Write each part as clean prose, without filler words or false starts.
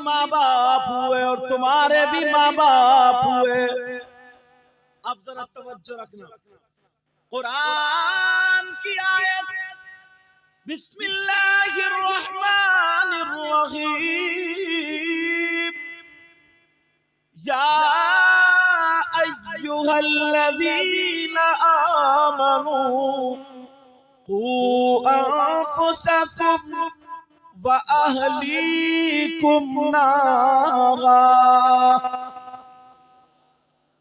माँ बाप हुए और तुम्हारे भी माँ बाप हुए। अब जरा तवज्जो रखना, कुरान की आयत बिस्मिल्लाहिर्रहमानिर्रहीम, या अय्युहल्लज़ीना आमनू कू अनफुसकुम व अहलीकुम नारा।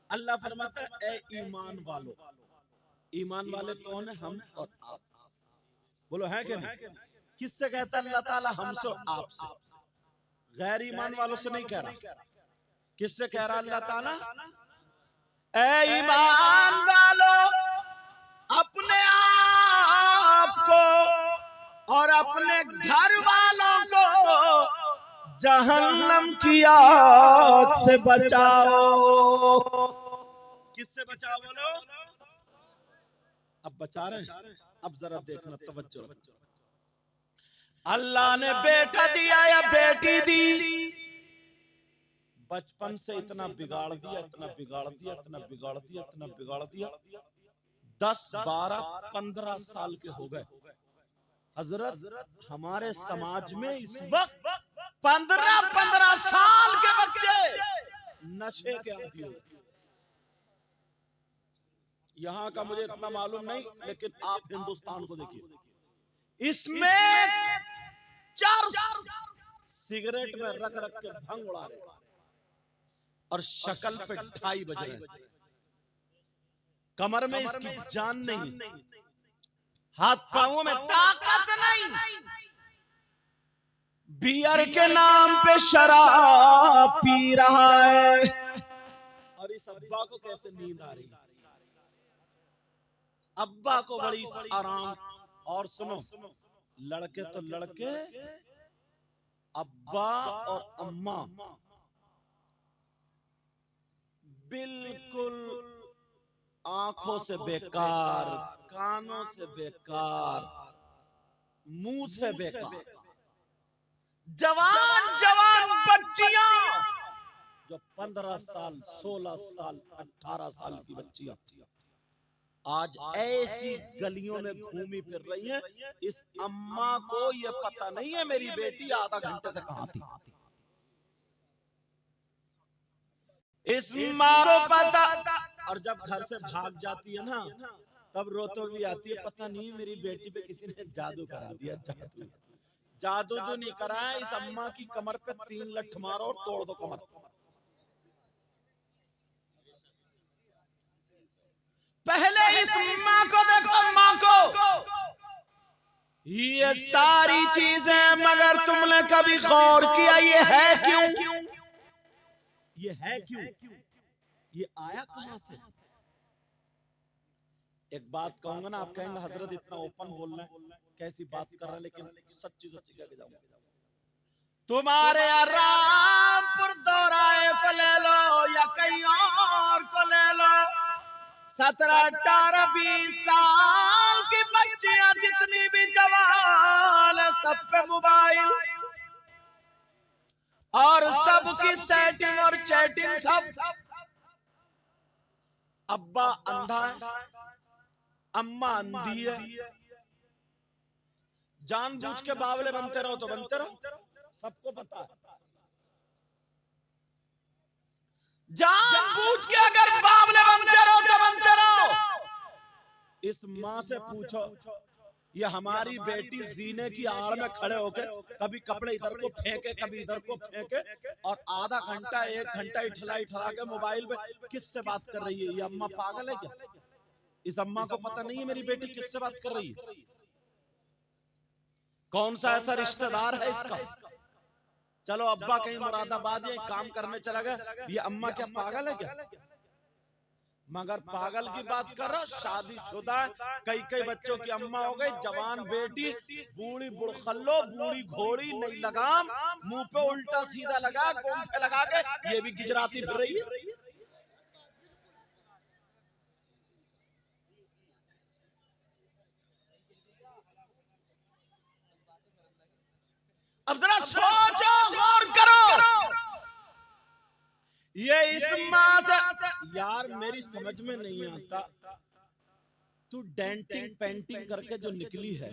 अल्लाह फरमाता है, ए ईमान वालों। ईमान वाले कौन है? हम और आप। बोलो है कि नहीं? किससे कहता अल्लाह ताला? हमसे और आपसे। गैर ईमान वालों से नहीं कह रहा। किससे कह रहा अल्लाह ताला? ए ईमान वालों, अपने आप को और अपने घर वालों को जहन्नम की आग से बचाओ। किससे बचाओ? बोलो। अब बचा रहे हैं। अब जरा देखना, तवज्जो रखना। अल्लाह ने बेटा दिया या बेटी दी, बचपन से इतना बिगाड़ दिया, इतना बिगाड़ दिया, इतना बिगाड़ दिया, इतना बिगाड़ दिया। 10, 12, 15 साल के हो गए। हजरत, हमारे समाज में इस वक्त 15 साल के बच्चे नशे के आदी हो। यहां का मुझे इतना मालूम नहीं, लेकिन आप हिंदुस्तान को देखिए, इसमें चर्स सिगरेट में रख रख के भंग उड़ा रहे और शक्ल पे 2:30 बज रहे हैं। कमर में इसकी जान नहीं, हाथ पांवों में ताकत नहीं, बियर के नाम पे शराब पी रहा है। और इस अब्बा को कैसे नींद आ रही है? अब्बा को बड़ी आराम। और सुनो, लड़के तो लड़के, अब्बा और अम्मा बिल्कुल आंखों से बेकार, कानों से बेकार, मुंह से बेकार। जवान जवान बच्चियां जो 15 साल, 16 साल, 18 साल की बच्चियां आज ऐसी गलियों में घूमी फिर रही हैं। इस अम्मा को ये पता नहीं है मेरी बेटी आधा घंटे से कहां थी। इस माँ को पता। और जब घर से भाग जाती है ना, तब रोते भी आती है, पता नहीं मेरी बेटी पे किसी ने जादू करा दिया। जादू तो नहीं कराया, इस अम्मा की कमर पे 3 लठ मारो और तोड़ दो कमर। पहले इस माँ को देखो, माँ को। ये सारी चीजें मगर तुमने कभी गौर किया ये है क्यों? ये है क्यों? ये आया कहां से? एक बात कहूंगा ना, आप कहेंगे हजरत इतना ओपन बोल रहे हैं, कैसी बात कर रहे हैं, लेकिन सच्ची सच्ची कह के जाऊंगा। तुम्हारे रामपुर दोराए को ले लो या कहीं और को ले लो, 17, 18, 20 साल की बच्चियां जितनी भी जवान है, सब पे मोबाइल और सबकी सेटिंग और चैटिंग सब। अब्बा अंधा है, अम्मा अंधी है, जानबूझ के बावले बनते रहो तो बनते रहो, सबको पता है। जानबूझ के अगर बावले बनते रहो तो बनते रहो। इस माँ से पूछो, ये हमारी बेटी जीने की आड़ में खड़े होके कभी कपड़े इधर को फेंके, कभी इधर को फेंके, और आधा घंटा 1 घंटा इठला के मोबाइल पे किससे बात कर रही है? ये अम्मा पागल है क्या? इस अम्मा को पता नहीं है मेरी बेटी किससे बात कर रही है? कौन सा ऐसा रिश्तेदार है इसका? चलो अब्बा कहीं मुरादाबाद या काम करने चला गया, ये अम्मा क्या पागल है क्या? मगर पागल की बात कर रहा, शादीशुदा कई बच्चों की अम्मा हो गई, जवान बेटी, बूढ़ी बुड़खल्लो, बूढ़ी घोड़ी, नई लगाम, मुंह पे उल्टा सीधा लगा, गोंफे लगा के ये भी गिजराती फिर रही है। अब जरा सोचो, गौर करो, माँ से, यार मेरी समझ में नहीं आता, तू डेंटिंग पेंटिंग करके जो निकली है,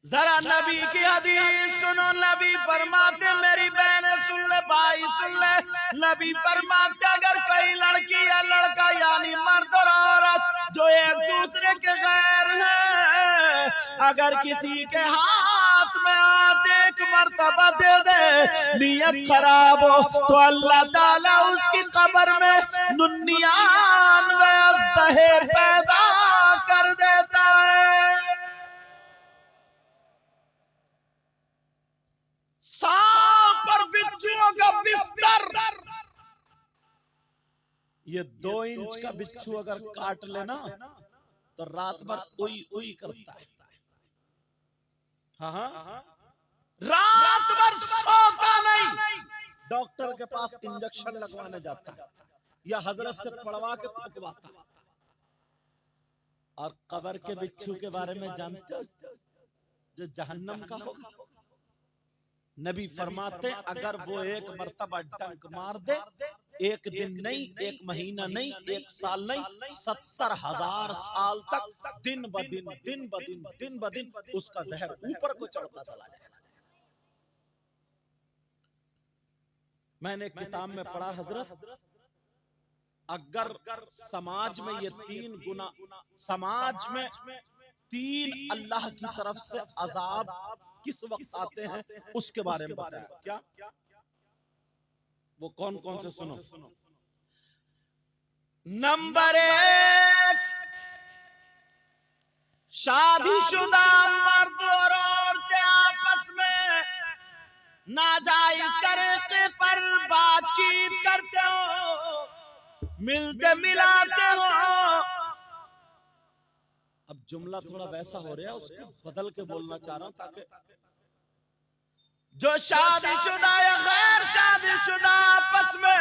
जरा नबी की हदीस सुनो। नबी फरमाते, मेरी बहन सुन ले, भाई सुन ले, नबी फरमाते अगर कोई लड़की या लड़का यानी मर्द और औरत जो एक दूसरे के गैर है, अगर किसी के हाथ में हाथ एक मर्तबा दे दे, नियत खराब हो, तो अल्लाह ताला उसकी कब्र में 99 अज़दहे पैदा कर देता है। सांप और बिच्छुओं का बिस्तर, ये 2 इंच का बिच्छू अगर काट लेना तो रात भर उई उई करता है। हाँ, रात भर सोता नहीं, डॉक्टर के पास इंजेक्शन लगवाने जाता है या हजरत से पढ़वा के फुकवाता है। और कब्र के बिच्छू के बारे में जानते हो, जो जहन्नम का होगा, नबी फरमाते अगर वो एक मर्तबा डंक मार दे, एक दिन नहीं, एक महीना नहीं, एक साल नहीं, 70,000 साल तक दिन ब दिन उसका जहर ऊपर को चढ़ता चला जाएगा। मैंने एक किताब में पढ़ा, हजरत अगर समाज में ये 3 गुना, समाज में 3 अल्लाह की तरफ से अजाब किस वक्त आते हैं उसके बारे में बताया। क्या वो कौन कौन से सुनो। नंबर 1, शादीशुदा मर्द और औरतें आपस में नाजायज तरीके पर बातचीत करते हो, मिलते मिलाते हो। अब जुमला थोड़ा वैसा हो रहा है, उसको बदल के बोलना चाह रहा हूं ताकि जो शादीशुदा या गैर शादीशुदा आपस में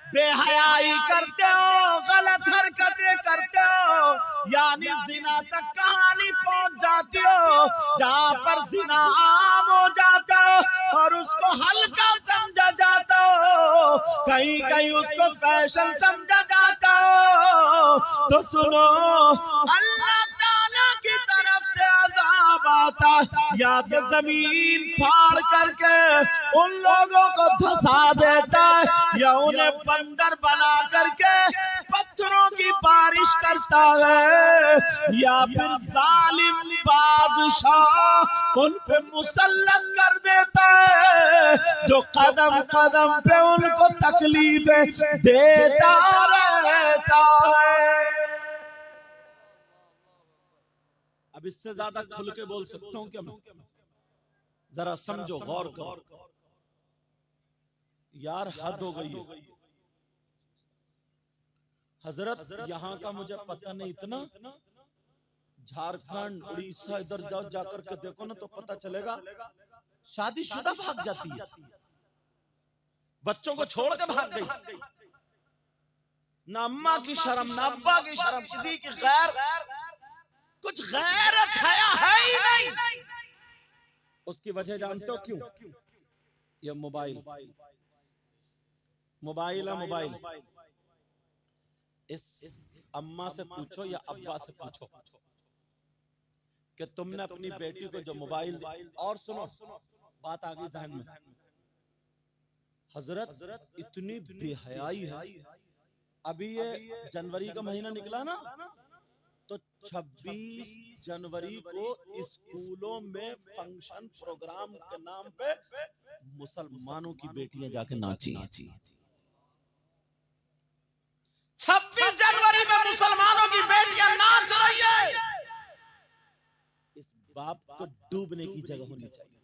बेहयाई करते हो, गलत हरकतें करते हो, यानी जिना तक कहानी पहुंच जाती हो, जहां पर जिना आम हो जाता हो और उसको हल्का समझा जाता हो, कहीं कहीं उसको फैशन समझा जाता हो, तो सुनो अल्लाह ताला की तरफ से अज़ाब आता, या तो जमीन फाड़ करके उन लोगों को धंसा देता है, या उन्हें बंदर बना करके पत्थरों की बारिश करता है, या फिर जालिम बादशाह उन पे मुसल्लत कर देता है, जो कदम कदम पे उनको तकलीफें देता रहता है। अब इससे ज्यादा खुल के बोल सकता हूं क्या मैं? जरा समझो, गौर करो यार, हद हो गई है। हजरत यहाँ का मुझे पता नहीं, इतना झारखंड उड़ीसा इधर जाओ, जाकर के देखो ना तो पता चलेगा शादीशुदा भाग जाती है, बच्चों को छोड़ के भाग गई, ना अम्मा की शर्म ना अब्बा की शर्म, किसी की गैर, कुछ गैरत हया है ही नहीं। उसकी वजह जानते हो क्यों? ये मोबाइल है, मोबाइल। इस अम्मा से पूछो या अब्बा से पूछो कि तुमने अपनी बेटी को जो मोबाइल, और सुनो बात आ गई जहन में, हजरत इतनी बेहयाई है। अभी ये जनवरी का महीना निकला ना, तो 26 जनवरी को स्कूलों में फंक्शन प्रोग्राम के नाम पे मुसलमानों की बेटियां जाके नाची। 26 जनवरी में मुसलमानों की बेटियां नाच रही है। इस बाप को डूबने की जगह होनी चाहिए,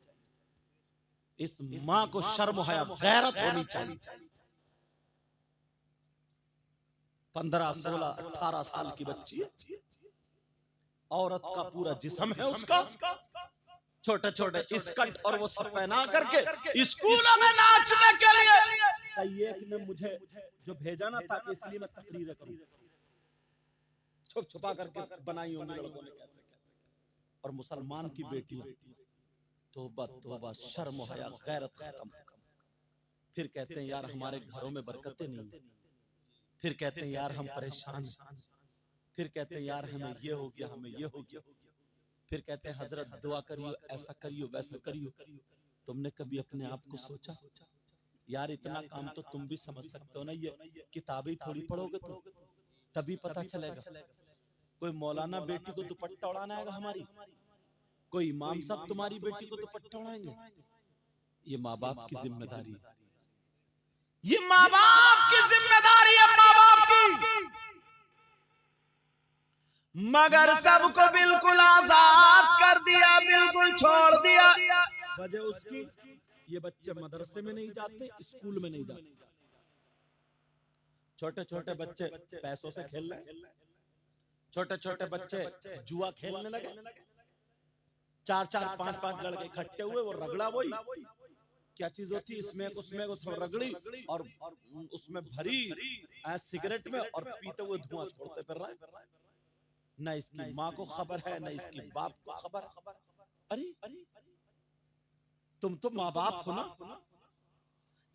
इस माँ को शर्म हया गैरत होनी चाहिए। 15, 16, 18 साल की बच्ची है, औरत का पूरा जिस्म है उसका, छोटे छोटे स्कर्ट और वो सब पहना करके स्कूलों में नाचने के लिए। कई एक ने मुझे जो भेजा ना ताकि इसलिए मैं तकरीर करूं, छुप छुपा करके बनाई होंगी लड़कों ने कैसे, और मुसलमान की बेटियां तौबा तौबा, शर्म हया गैरत खत्म। फिर कहते हैं यार हमारे घरों में बरकतें नहीं, फिर कहते हैं यार हम परेशान, फिर कहते हैं यार हमें ये हो गया, हमें ये हो गया, फिर कहते हैं हजरत दुआ करियो, ऐसा करियो, वैसा करियो। तुमने कभी अपने आप को सोचा यार इतना काम तो तुम भी समझ सकते हो ना, ये किताबें थोड़ी पढ़ोगे तुम, तभी पता चलेगा। कोई मौलाना बेटी को दुपट्टा उड़ाना आएगा हमारी, कोई इमाम साहब तुम्हारी बेटी को दुपट्टा उड़ाएंगे? ये माँ बाप की जिम्मेदारी है, ये माँ बाप की जिम्मेदारी है, माँ बाप की। मगर सबको बिल्कुल आजाद कर दिया, बिल्कुल छोड़ दिया। वजह उसकी, ये बच्चे मदरसे में नहीं जाते, स्कूल में नहीं जाते, छोटे छोटे बच्चे पैसों से खेल रहे, छोटे छोटे बच्चे जुआ खेलने लगे, 4-4 5-5 लड़के इकट्ठे हुए, वो रगड़ा, वही क्या चीज होती है इसमें उसमें उसमें रगड़ी और उसमें भरी सिगरेट में, और पीते हुए धुआं छोड़ते फिर रहा है। न इसकी माँ को खबर है, न इसकी बाप को खबर है। अरे तुम तो माँ बाप हो ना,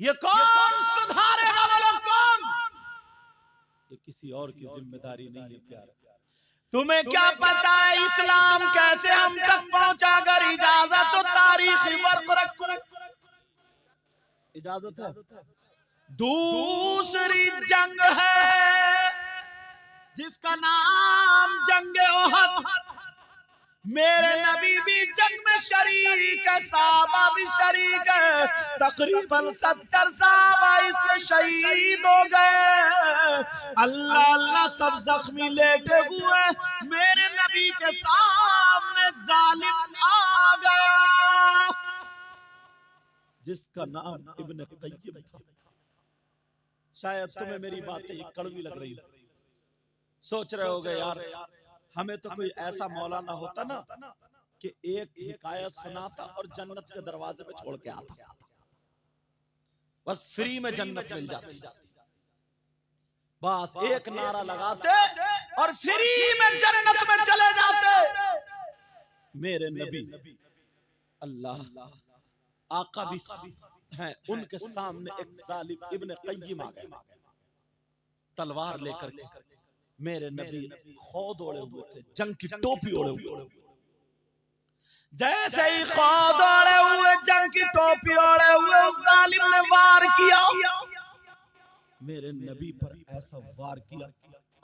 ये कौन सुधारेगा? बोलो कौन? ये किसी और की जिम्मेदारी नहीं है प्यारा। तुम्हें क्या पता है इस्लाम कैसे हम तक पहुंचा? अगर इजाजत तो तारीखी वर्क रखो, इजाजत है। दूसरी जंग है जिसका नाम जंग ओहद, मेरे नबी भी जंग में शरीक है, साहबा भी शरीक है, तकरीबन 70 साहबा इसमें शहीद हो गए। अल्लाह अल्लाह सब जख्मी लेटे हुए, मेरे नबी के सामने एक जालिम आ गया जिसका नाम इब्न क़य्यिम था। शायद तुम्हें मेरी बातें ये कड़वी लग रही, सोच रहे होगे यार हमें तो कोई ऐसा मौलाना होता ना कि एक हिकायत सुनाता और जन्नत के दरवाजे पे छोड़ के आता, बस फ्री में जन्नत मिल जाती, बस एक नारा लगाते और फ्री में जन्नत में चले जाते। मेरे नबी अल्लाह आका भी हैं, उनके सामने एक जालिम इब्न क़य्यिम आ गए तलवार लेकर के। मेरे नबी खौद ओढ़े हुए थे, जंग की टोपी ओढ़े हुए थे। जैसे ही खौद ओढ़े हुए, जंग की टोपी ओढ़े हुए उस जालिम ने वार किया, मेरे नबी पर ऐसा वार किया,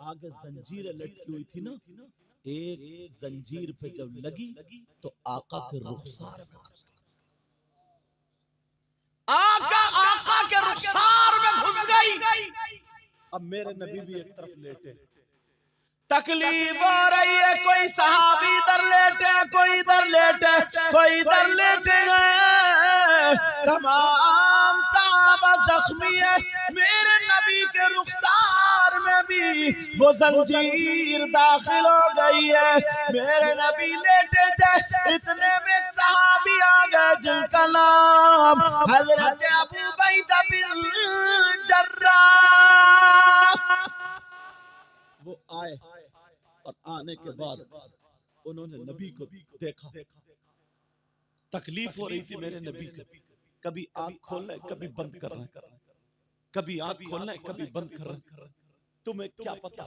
आगे जंजीरें लटकी हुई थी ना, एक जंजीर पे जब लगी तो आका के रुखसार में घुस गई, आका के रुखसार में घुस गई। अब मेरे नबी भी एक तरफ लेटे, तकलीफ हो रही है, कोई सहाबी इधर लेटे, कोई इधर लेटे, कोई इधर लेटे गए, तमाम सहाबा जख्मी है। मेरे नबी के रुखसार में भी वो जंजीर दाखिल हो गई है। मेरे नबी लेटे थे, इतने में एक सहाबी आ गए जिनका नाम हजरत अबू बैदा बिन जर्राह। वो आए और आने के बाद उन्होंने नबी को देखा, तकलीफ हो रही थी मेरे नबी को, कभी आंख खोल रहे कभी बंद कर रहे, कभी आंख खोल रहे कभी बंद कर रहे। तुम्हें क्या पता,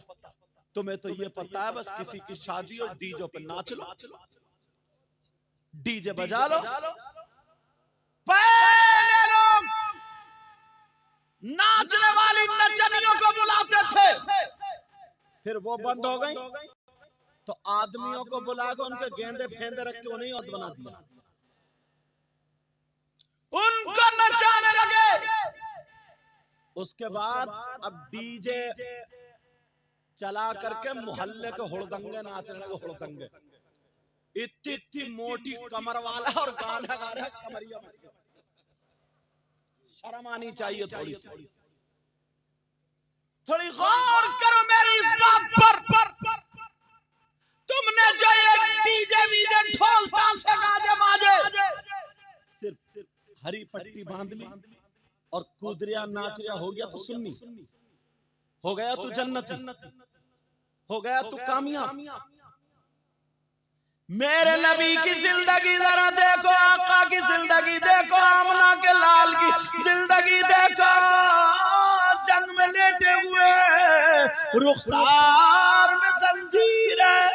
तुम्हें तो ये पता है बस किसी की शादी और डीजे पे नाच लो, डीजे बजा लो। पहले लोग नाचने वाली नचनियों को बुलाते थे, फिर वो बंद हो गई तो आदमियों को बुलाकर उनके गेंदे फेंदे रख के उन्हें औरत बना दिया, उनको नचाने लगे। उसके बाद अब डीजे चला करके मोहल्ले के हुड़दंगे नाचने लगे, हुड़दंगे इतनी इतनी मोटी कमर वाला और गाना गा रहा है कमरिया में। शर्म आनी चाहिए थोड़ी सी, थोड़ी गौर करो मेरी इस बात पर। तुमने जो ये डीजे वीजे ढोल ताशे गाजे बाजे सिर्फ हरी पट्टी बांध ली और कूदरिया नाच रिया हो गया तो सुन्नी, हो गया तू जन्नती, हो गया तू कामयाब। मेरे नबी की जिंदगी जरा देखो, आका की जिंदगी देखो, आमना के लाल की जिंदगी देखो। जंग में लेटे हुए, रुखसार में जंजीर है।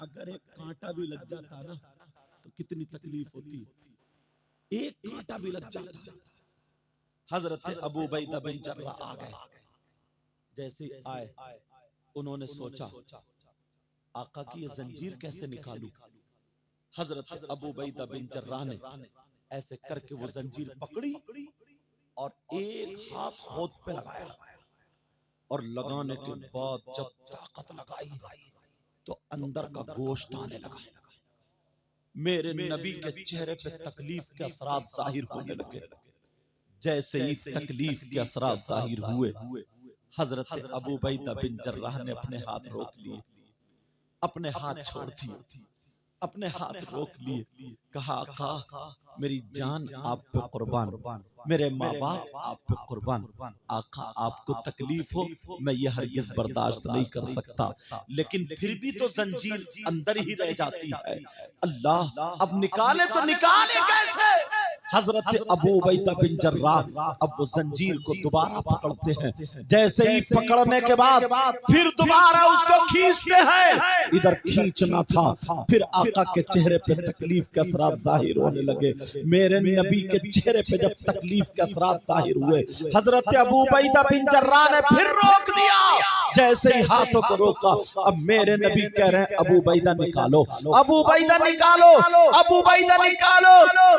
अगर एक कांटा भी लग जाता ना तो कितनी तकलीफ होती, एक कांटा भी लग जाता। हजरत अबू उबैदा बिन जर्राह आ गए। जैसे आए उन्होंने सोचा आका की ये जंजीर कैसे निकालूं। हजरत अबू उबैदा बिन जर्राह ने ऐसे करके वो जंजीर पकड़ी और एक हाथ खोद पे लगाया, और लगाने के बाद जब ताकत लगाई तो अंदर का गोश्त आने लगा। मेरे नबी के चेहरे पे तकलीफ के असरात जाहिर होने लगे। जैसे ही तकलीफ के असरात जाहिर हुए, हजरत अबू उबैदा बिन जर्राह ने अपने हाथ रोक लिए, अपने हाथ छोड़ दिए, अपने हाथ रोक लिए। कहा आका मेरी जान आप पे कुर्बान, मेरे माँ बाप आप पे कुर्बान। आका आपको तकलीफ हो मैं ये हरगिज बर्दाश्त नहीं कर सकता, लेकिन फिर भी तो जंजीर अंदर ही रह जाती है। अल्लाह अब निकाले तो निकाले कैसे। हजरत अबू उबैदा बिन जर्राह अब वो जंजीर को दोबारा पकड़ते हैं। जैसे ही पकड़ने के बाद फिर दोबारा उसको खींचते हैं। इधर खींचना था, फिर आका के चेहरे पे तकलीफ के असरात जाहिर होने लगे। मेरे नबी के चेहरे पे जब तकलीफ के असरात जाहिर हुए, हजरत अबू उबैदा बिन जर्राह ने फिर रोक दिया। जैसे ही हाथों को रोका, अब मेरे नबी कह रहे हैं अबू उबैदा निकालो, अबू उबैदा निकालो, अबू उबैदा निकालो।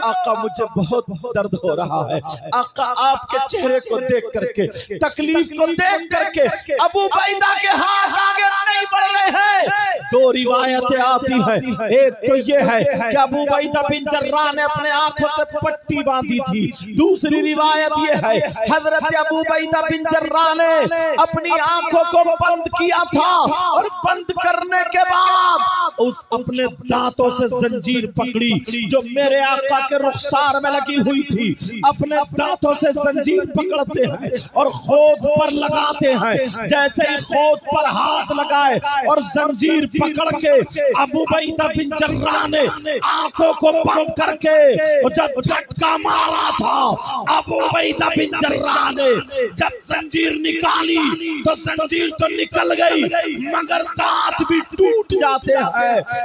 आका मुझे बहुत दर्द हो रहा है। आका आपके चेहरे को देख करके, तकलीफ को देख करके अबू उबैदा के हाथ आगे नहीं बढ़ रहे हैं। दो रिवायतें आती हैं, एक तो ये है कि अबू उबैदा बिन जर्राह ने अपने आंखों से पट्टी बांधी थी। दूसरी रिवायत ये है हजरत अबू उबैदा बिन जर्राह ने अपनी आंखों को बंद किया था, और बंद करने के बाद उस अपने दांतों से जंजीर पकड़ी जो मेरे आका के रुखसार में लगी हुई थी। अपने दांतों से जंजीर पकड़ते हैं और खोद पर लगाते हैं। जैसे ही खोद पर हाथ लगाए और जंजीर पकड़ के अबू उबैदा बिन जर्राह ने आंखों को बंद करके, और जब झटका मारा था अबू उबैदा बिन जर्राह ने, जब जंजीर निकाली तो जंजीर तो निकल गई मगर दांत भी टूट जाते हैं।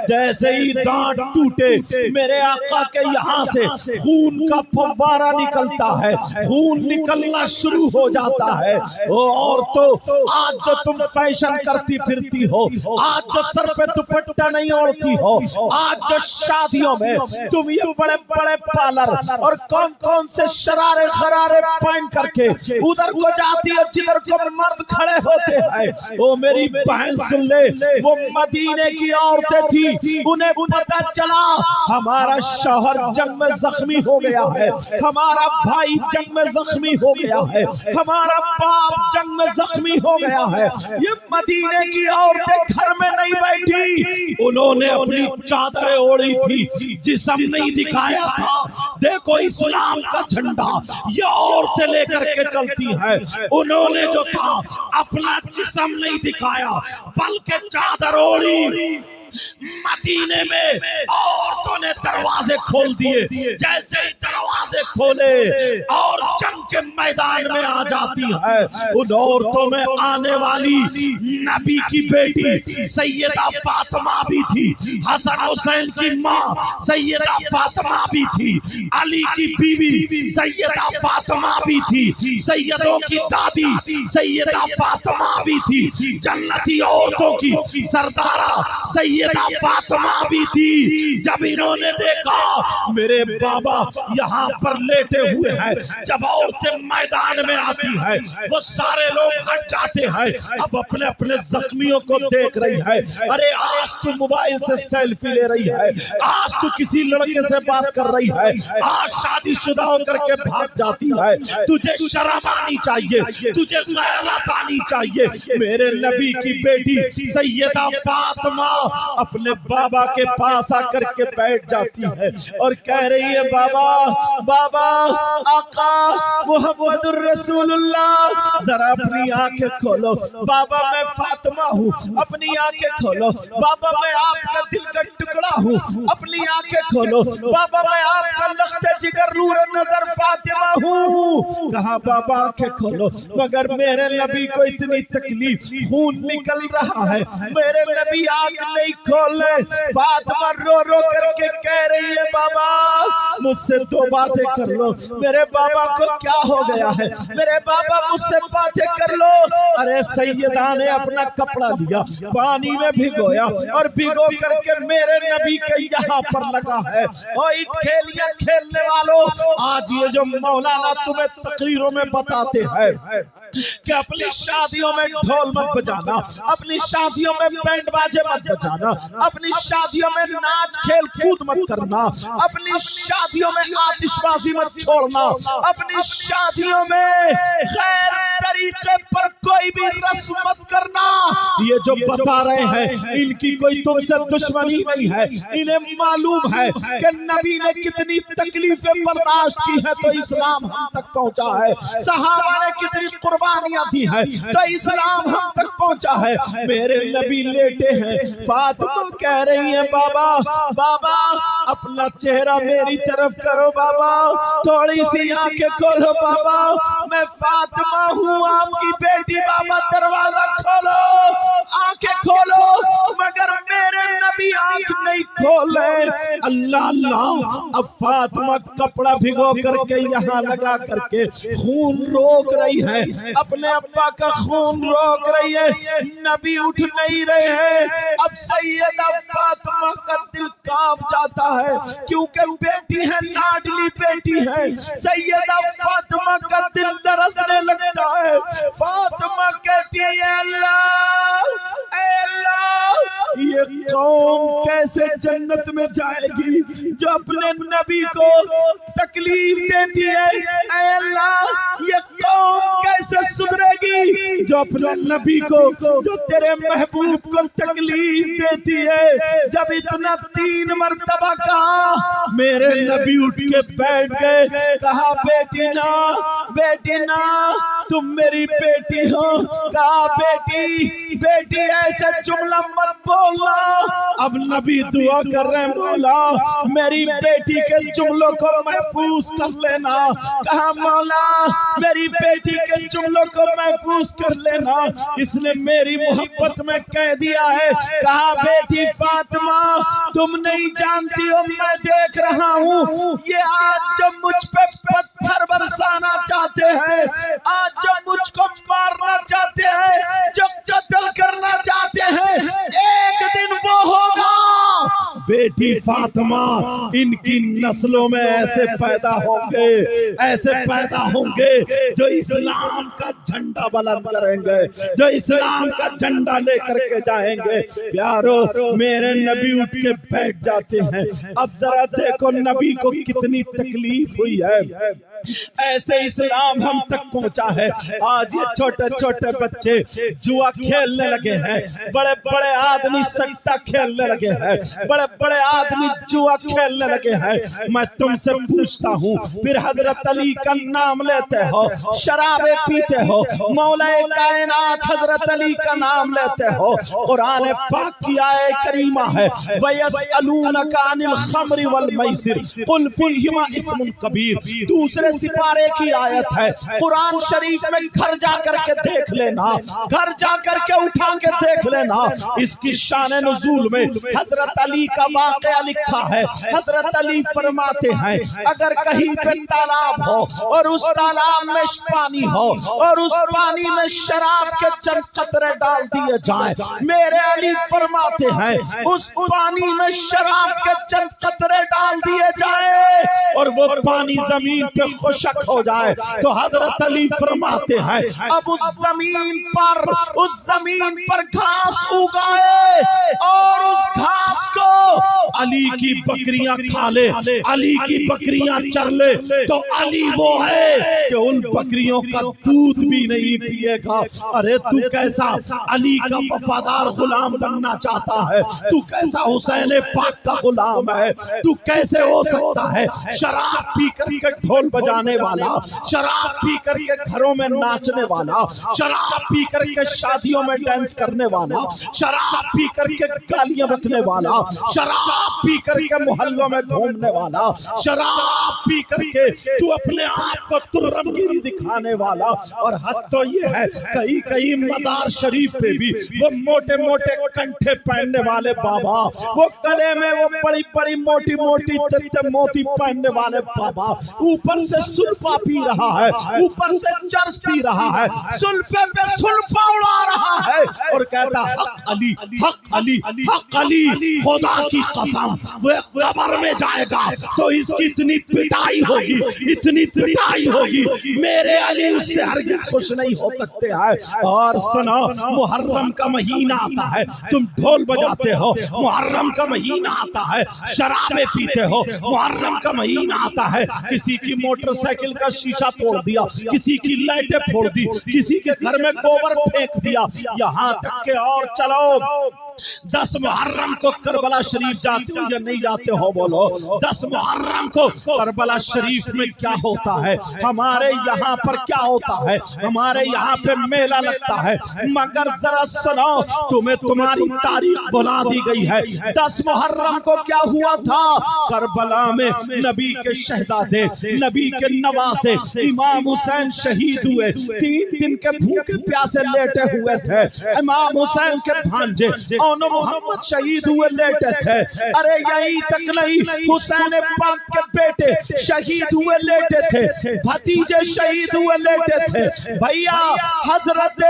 जैसे ही दांत टूटे, मेरे आका के यहाँ से खून का फव्वारा निकलता है, खून निकलना शुरू हो जाता है। और तो आज जो तुम फैशन करती फिरती हो, आज जो सर पे दुपट्टा नहीं ओढ़ती हो, आज जो शादियों में तुम ये बड़े बड़े पार्लर और कौन कौन से शरारे खरारे पहन करके उधर को जाती हो जिधर को मर्द खड़े होते हैं। ओ मेरी बहन सुन ले, वो मदीने की औरतें थी, उन्हें पता चला हमारा शौहर जंग में जख्मी हो गया है, हमारा भाई जंग में जख्मी हो गया है, हमारा बाप जंग में जख्मी हो गया है। ये मदीने की औरतें घर में नहीं बैठी, उन्होंने अपनी चादरें ओढ़ी थी, जिस्म नहीं दिखाया था। देखो इस्लाम का झंडा ये औरतें लेकर के चलती है। उन्होंने जो था अपना जिस्म नहीं दिखाया बल्कि चादर ओढ़ी। मदीने में औरतों ने दरवाजे खोल दिए। जैसे ही दरवाजे खोले और जंग के मैदान में आ जाती है। उन औरतों में आने वाली नबी की बेटी सैयदा फातिमा भी थी, हसन हुसैन की माँ सैयदा फातिमा भी थी, अली की बीवी सैयदा फातिमा भी थी, सैयदों की दादी सैयदा फातिमा भी थी, जन्नती औरतों की सरदारा सैयदा फातिमा भी थी। जब इन्होंने देखा मेरे बाबा यहाँ पर लेटे हुए हैं, जब औरतें मैदान में आती है वो सारे लोग हट जाते हैं। अब अपने अपने जख्मियों को देख रही है। अरे आज तू मोबाइल से सेल्फी ले रही है, आज तू किसी लड़के से बात कर रही है, आज शादीशुदा होकर के भाग जाती है। तुझे शर्म आनी चाहिए, तुझे गैरत आनी चाहिए। मेरे नबी की बेटी सैयदा फातिमा अपने बाबा के पास आकर के बैठ जाती है और कह रही है बाबा बाबा आका मुहम्मदुर रसूलुल्लाह। जरा अपनी आंखें खोलो बाबा, मैं फातिमा हूँ, अपनी आंखें खोलो बाबा, मैं आपका दिल का टुकड़ा हूँ, अपनी आंखें खोलो बाबा, मैं आपका लख्ते जिगर नूर नजर फातिमा हूँ। कहा बाबा आंखें खोलो, मगर मेरे नबी को इतनी तकलीफ, खून निकल रहा है, मेरे नबी आंख नहीं खोले। फातिमा रो रो करके कह रही है बाबा मुझसे दो बातें कर लो, मेरे बाबा को क्या हो गया है, मेरे बाबा मुझसे बातें कर लो। अरे सैयदा ने अपना कपड़ा लिया, पानी में भिगोया और भिगो करके मेरे नबी के यहाँ पर लगा है। और इन खेलियां खेलने वालों, आज ये जो मौलाना तुम्हें तकरीरों में बताते हैं कि अपनी शादियों में ढोल मत बजाना, अपनी शादियों में बैंड बाजे मत बजाना, अपनी शादियों में नाच खेल कूद मत करना, अपनी शादियों में आतिशबाजी मत छोड़ना, अपनी शादियों में गैर तरीके पर कोई भी रस्म मत करना। ये जो बता रहे हैं इनकी कोई तुमसे दुश्मनी नहीं है, इन्हें मालूम है कि नबी ने कितनी तकलीफें बर्दाश्त की है तो इस्लाम हम तक पहुंचा है, सहाबा ने कितनी कुर्बानियां दी है तो इस्लाम हम तक पहुंचा है। मेरे नबी लेटे हैं, फातिमा कह रही है बाबा बाबा अपना चेहरा मेरी तरफ करो बाबा, थोड़ी सी आंखें खोलो बाबा, मैं फातिमा हूँ आपकी बेटी, बाबा दरवाजा खोलो, आंखें खोलो, मगर मेरे नबी आंख नहीं खोले। अल्लाह अल्लाह, अब फातिमा कपड़ा भिगो करके यहाँ लगा करके खून रोक रही है, अपने अब्बा का खून रोक रही है, नबी उठ नहीं रहे हैं। अब सैयदा फातिमा का दिल कांप जाता है क्योंकि बेटी है, लाडली बेटी है, सैयदा फातिमा का दिल लरसने लगता है। फातिमा कहती है अल्लाह ये कौम कैसे जन्नत में जाएगी जो अपने नबी को तकलीफ देती है, ऐ अल्लाह ये कौम कैसे सुधरेगी जो अपने नबी को, जो तेरे महबूब को तकलीफ देती है। जब इतना 3 मरतबा कहा, मेरे नबी उठ के बैठ गए, कहा बेटी ना तुम मेरी बेटी हो, कहा बेटी बेटी ऐसे जुमला मत बोलना। अब नबी दुआ कर रहे हैं मौला मेरी बेटी के जुमलों को महफूज कर लेना, कहा मौला मेरी बेटी के जुमलों को महफूज कर लेना, इसने मेरी मोहब्बत में कह दिया है। कहा बेटी फातिमा तुम नहीं जानती हो, मैं देख रहा हूँ ये आज जब मुझ पे पत्थर बरसाना चाहते हैं, आज जब मुझको मारना चाहते हैं, जो कत्ल करना चाहते हैं, एक दिन वो होगा। बेटी फातिमा इनकी नस्लों में ऐसे पैदा होंगे, ऐसे पैदा होंगे जो इस्लाम का झंडा बुलंद करेंगे, जो इस्लाम का झंडा लेकर के जाएंगे। प्यारो मेरे नबी उठ के बैठ जाते हैं। अब जरा देखो नबी को कितनी तकलीफ हुई है, ऐसे इस्लाम हम तक पहुंचा है। आज ये छोटे छोटे बच्चे जुआ खेलने लगे हैं, बड़े बड़े आदमी सट्टा खेलने लगे हैं, बड़े बड़े आदमी जुआ खेलने लगे हैं। मैं तुमसे पूछता हूँ, फिर हजरत अली का नाम लेते हो, शराबे पीते हो, मौलाए कायनात हजरत अली का नाम लेते हो। कुरान पाक की आयत करीमा है, वयसअलूनका अनिल खम्रि वल मैसिर कुल फीहिमा इस्मुन कबीर। दूसरे सिपारे की आयत है कुरान शरीफ में, घर जाकर के देख लेना, घर जाकर के उठा के देख लेना। इसकी शान नुज़ूल में हजरत अली का वाक़या लिखा है। हजरत अली फरमाते हैं अगर कहीं पे तालाब हो और उस तालाब में पानी हो और उस पानी में शराब के चंद कतरे डाल दिए जाएं, मेरे अली फरमाते हैं उस पानी में शराब के चंद कतरे डाल दिए जाएं और वो पानी जमीन पे खुशक हो जाए, तो हजरत अली फरमाते हैं अब उस जमीन पर घास उगाए और उस घास को अली की बकरियां खा ले, अली की बकरियां चर ले, तो अली वो है कि उन बकरियों का दूध भी नहीं पिएगा। अरे तू कैसा अली का वफादार गुलाम बनना चाहता है, तू कैसा हुसैन पाक का गुलाम है, तू कैसे हो सकता है शराब पी करके ढोल बजा बजाने वाला, शराब पी करके घरों में नाचने वाला, शराब पी करके शादियों में डांस करने वाला, शराब पी करके गालियां बकने वाला, शराब पी करके मोहल्लों में घूमने वाला, शराब पी करके तू अपने आप को तुर्रमगिरी दिखाने वाला। और हद तो ये है कहीं कहीं मजार शरीफ पे भी वो मोटे मोटे कंठे पहनने वाले बाबा, वो गले में वो बड़ी बड़ी मोटी मोटी मोती पहनने वाले बाबा ऊपर से सुल्फा पी रहा है, ऊपर से चर्च पी रहा है, सुल्फे पे सुल्फा उड़ा रहा है और कहता हक अली हक अली हक अली। खुदा की कसम वो कब्र में जाएगा तो इसकी इतनी पिटाई होगी, इतनी पिटाई होगी, मेरे अली उससे हरगिज़ खुश नहीं हो सकते हैं। और सुनो, मुहर्रम का महीना आता है, तुम ढोल बजाते हो, मुहर्रम का महीना आता है, शराबें पीते हो, मुहर्रम का महीना आता है, किसी की मोटरसाइकिल का शीशा तोड़ दिया, किसी की लाइटें फोड़ दी, किसी के घर में गोबर फेंक दिया, यहाँ तक के और चलो 10 मुहर्रम को करबला शरीफ जाते हो या नहीं जाते हो? बोलो 10 मुहर्रम को करबला शरीफ में क्या होता है, हमारे यहाँ पर क्या होता है, हमारे यहाँ पे मेला लगता है। मगर जरा सुनो, तुम्हें तुम्हारी तारीख बुला दी गई है। 10 मुहर्रम को क्या हुआ था? करबला में नबी के शहजादे, नबी के नवासे इमाम हुसैन शहीद हुए। 3 दिन के भूखे प्यासे लेटे हुए थे। इमाम हुसैन के भांजे मोहम्मद शहीद हुए लेटे थे। अरे यही तक नहीं, हुसैन पाक के बेटे शहीद हुए लेटे थे, भतीजे शहीद हुए लेटे थे। भैया हजरत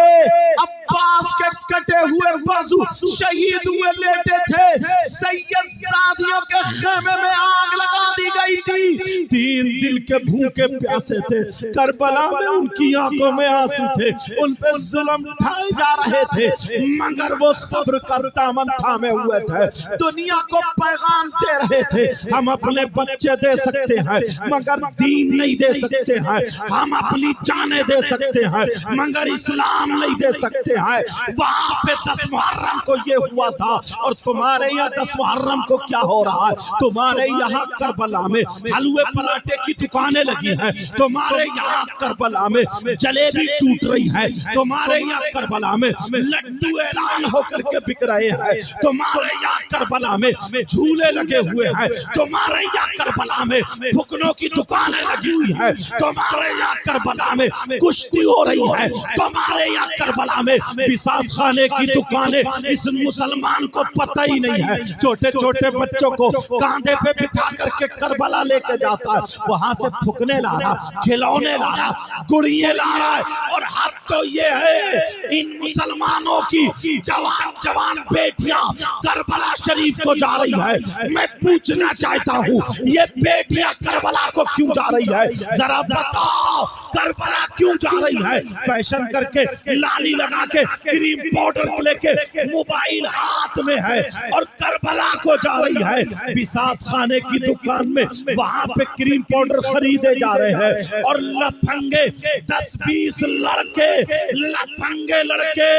अब्बास के कटे हुए बाजू शहीद हुए लेटे थे। सैयद सादियों के खेमे में आग लगा दी गई थी। 3 दिन के भूखे प्यासे थे। करबला में उनकी आंखों में आंसू थे, उन पे जुल्म ढाए जा रहे थे, मगर वो सब्र कर दामन थामे हुए थे, दुनिया को पैगाम दे रहे थे। हम अपने बच्चे दे सकते हैं मगर दीन नहीं दे सकते हैं, हम अपनी जाने दे सकते हैं मगर इस्लाम नहीं दे सकते हैं। वहां पे 10 मुहर्रम को ये हुआ था और तुम्हारे यहाँ 10 मुहर्रम को क्या हो रहा है? तुम्हारे यहाँ करबला में हलवे पराठे की दुकानें लगी हैं, तुम्हारे यहाँ करबला में जलेबी टूट रही है, तुम्हारे यहाँ करबला में लड्डू ऐलान होकर के बिक रहे हैं, तुम्हारे यहाँ करबला में झूले लगे हुए हैं, तुम्हारे यहाँ करबला में फुकनों की दुकानें लगी हुई है, तुम्हारे यहाँ करबला में कुश्ती हो रही है, तुम्हारे यहाँ करबला में बिसात खाने की दुकानें। इस मुसलमान को पता ही नहीं है, छोटे छोटे बच्चों को कांधे पे बिठा करके करबला लेके जाता है, वहां से फुकने ला रहा, खिलौने ला रहा, गुड़ियां ला रहा है। और हाथ तो ये है इन मुसलमानों की जवान जवान बेटियां करबला शरीफ को जा रही है। मैं पूछना चाहता हूँ, ये बेटियां करबला को क्यों जा रही है? जरा बताओ, करबला क्यों जा रही है? फैशन करके, लाली लगा के, क्रीम पाउडर लेके, मोबाइल हाथ में है और करबला को जा रही है। बिसात खाने की दुकान में वहां पे क्रीम पाउडर खरीदे जा रहे हैं और लफंगे 10-20 लड़के, लफंगे लड़के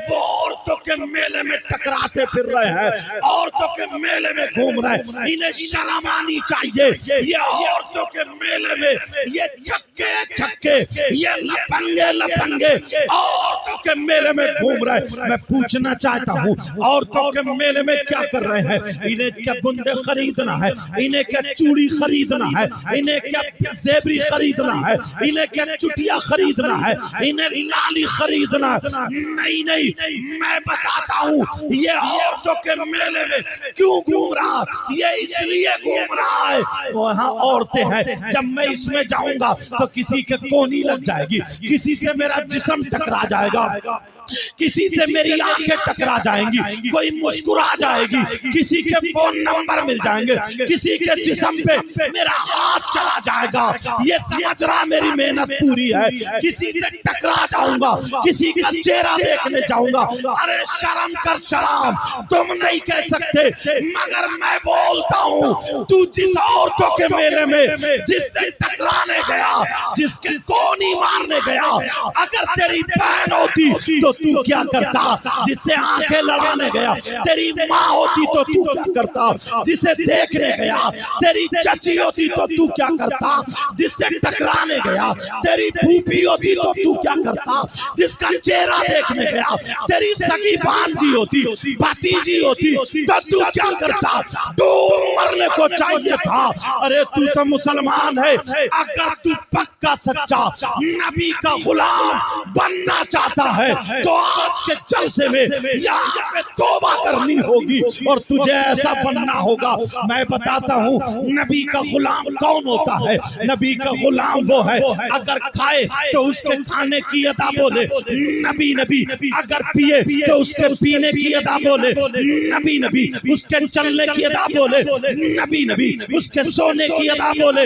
वो औरतों के मेले में टकराते फिर रहे हैं, औरतों के मेले में घूम रहे हैं। इन्हें शर्म आनी चाहिए। ये औरतों के मेले में ये छक्के छक्के, ये लफंगे लफंगे औरतों के मेले में घूम रहे हैं। मैं पूछना चाहता हूँ, औरतों के मेले में क्या कर रहे हैं? इन्हें क्या बुंदे खरीदना है? इन्हें क्या चूड़ी खरीदना है? इन्हें क्या जेबरी खरीदना है? इन्हें क्या चुटिया खरीदना है? इन्हें लाली खरीदना है? नहीं नहीं, मैं बताता हूँ ये औरतों के मेले में क्यों घूम रहा, ये इसलिए घूम रहा है वहाँ औरतें हैं। जब मैं इसमें जाऊंगा तो किसी के कोनी लग जाएगी, किसी से मेरा जिस्म टकरा जाएगा, किसी से मेरी आंखें टकरा जाएंगी, कोई मुस्कुरा जाएगी, किसी के फोन नंबर मिल जाएंगे, किसी के जिस्म पे मेरा हाथ चला जाएगा। ये समझ रहा मेरी मेहनत पूरी है। किसी से टकरा जाऊंगा, किसी का चेहरा देखने जाऊंगा। अरे शर्म कर शर्म, तुम नहीं कह सकते मगर मैं बोलता हूँ। तू जिस औरतों के मेले में जिससे टकराने गया, जिसके कोनी मारने गया, अगर तेरी बहन होती तो तू क्या करता? जिससे आंखें लड़ाने गया तेरी माँ होती तो तू क्या करता? जिसे देखने गया गया, तेरी चची होती तो तू क्या करता जिससे टकराने गया, तेरी फूफी होती तो तू क्या करता जिसका चेहरा देखने गया, तेरी सगी भांजी होती, भतीजी होती तो तू क्या करता, डूब मरने को चाहिए था। अरे तू तो मुसलमान है, अगर तू पक्का सच्चा नबी का गुलाम बनना चाहता है तो आज के जलसे में यहाँ पे तौबा करनी होगी और तुझे ऐसा बनना होगा। मैं बताता हूँ नबी का गुलाम कौन होता है। नबी का गुलाम वो है अगर खाए तो उसके खाने की अदा बोले नबी नबी, अगर पिए तो उसके पीने की अदा बोले नबी नबी, उसके चलने की अदा बोले नबी नबी, उसके सोने की अदा बोले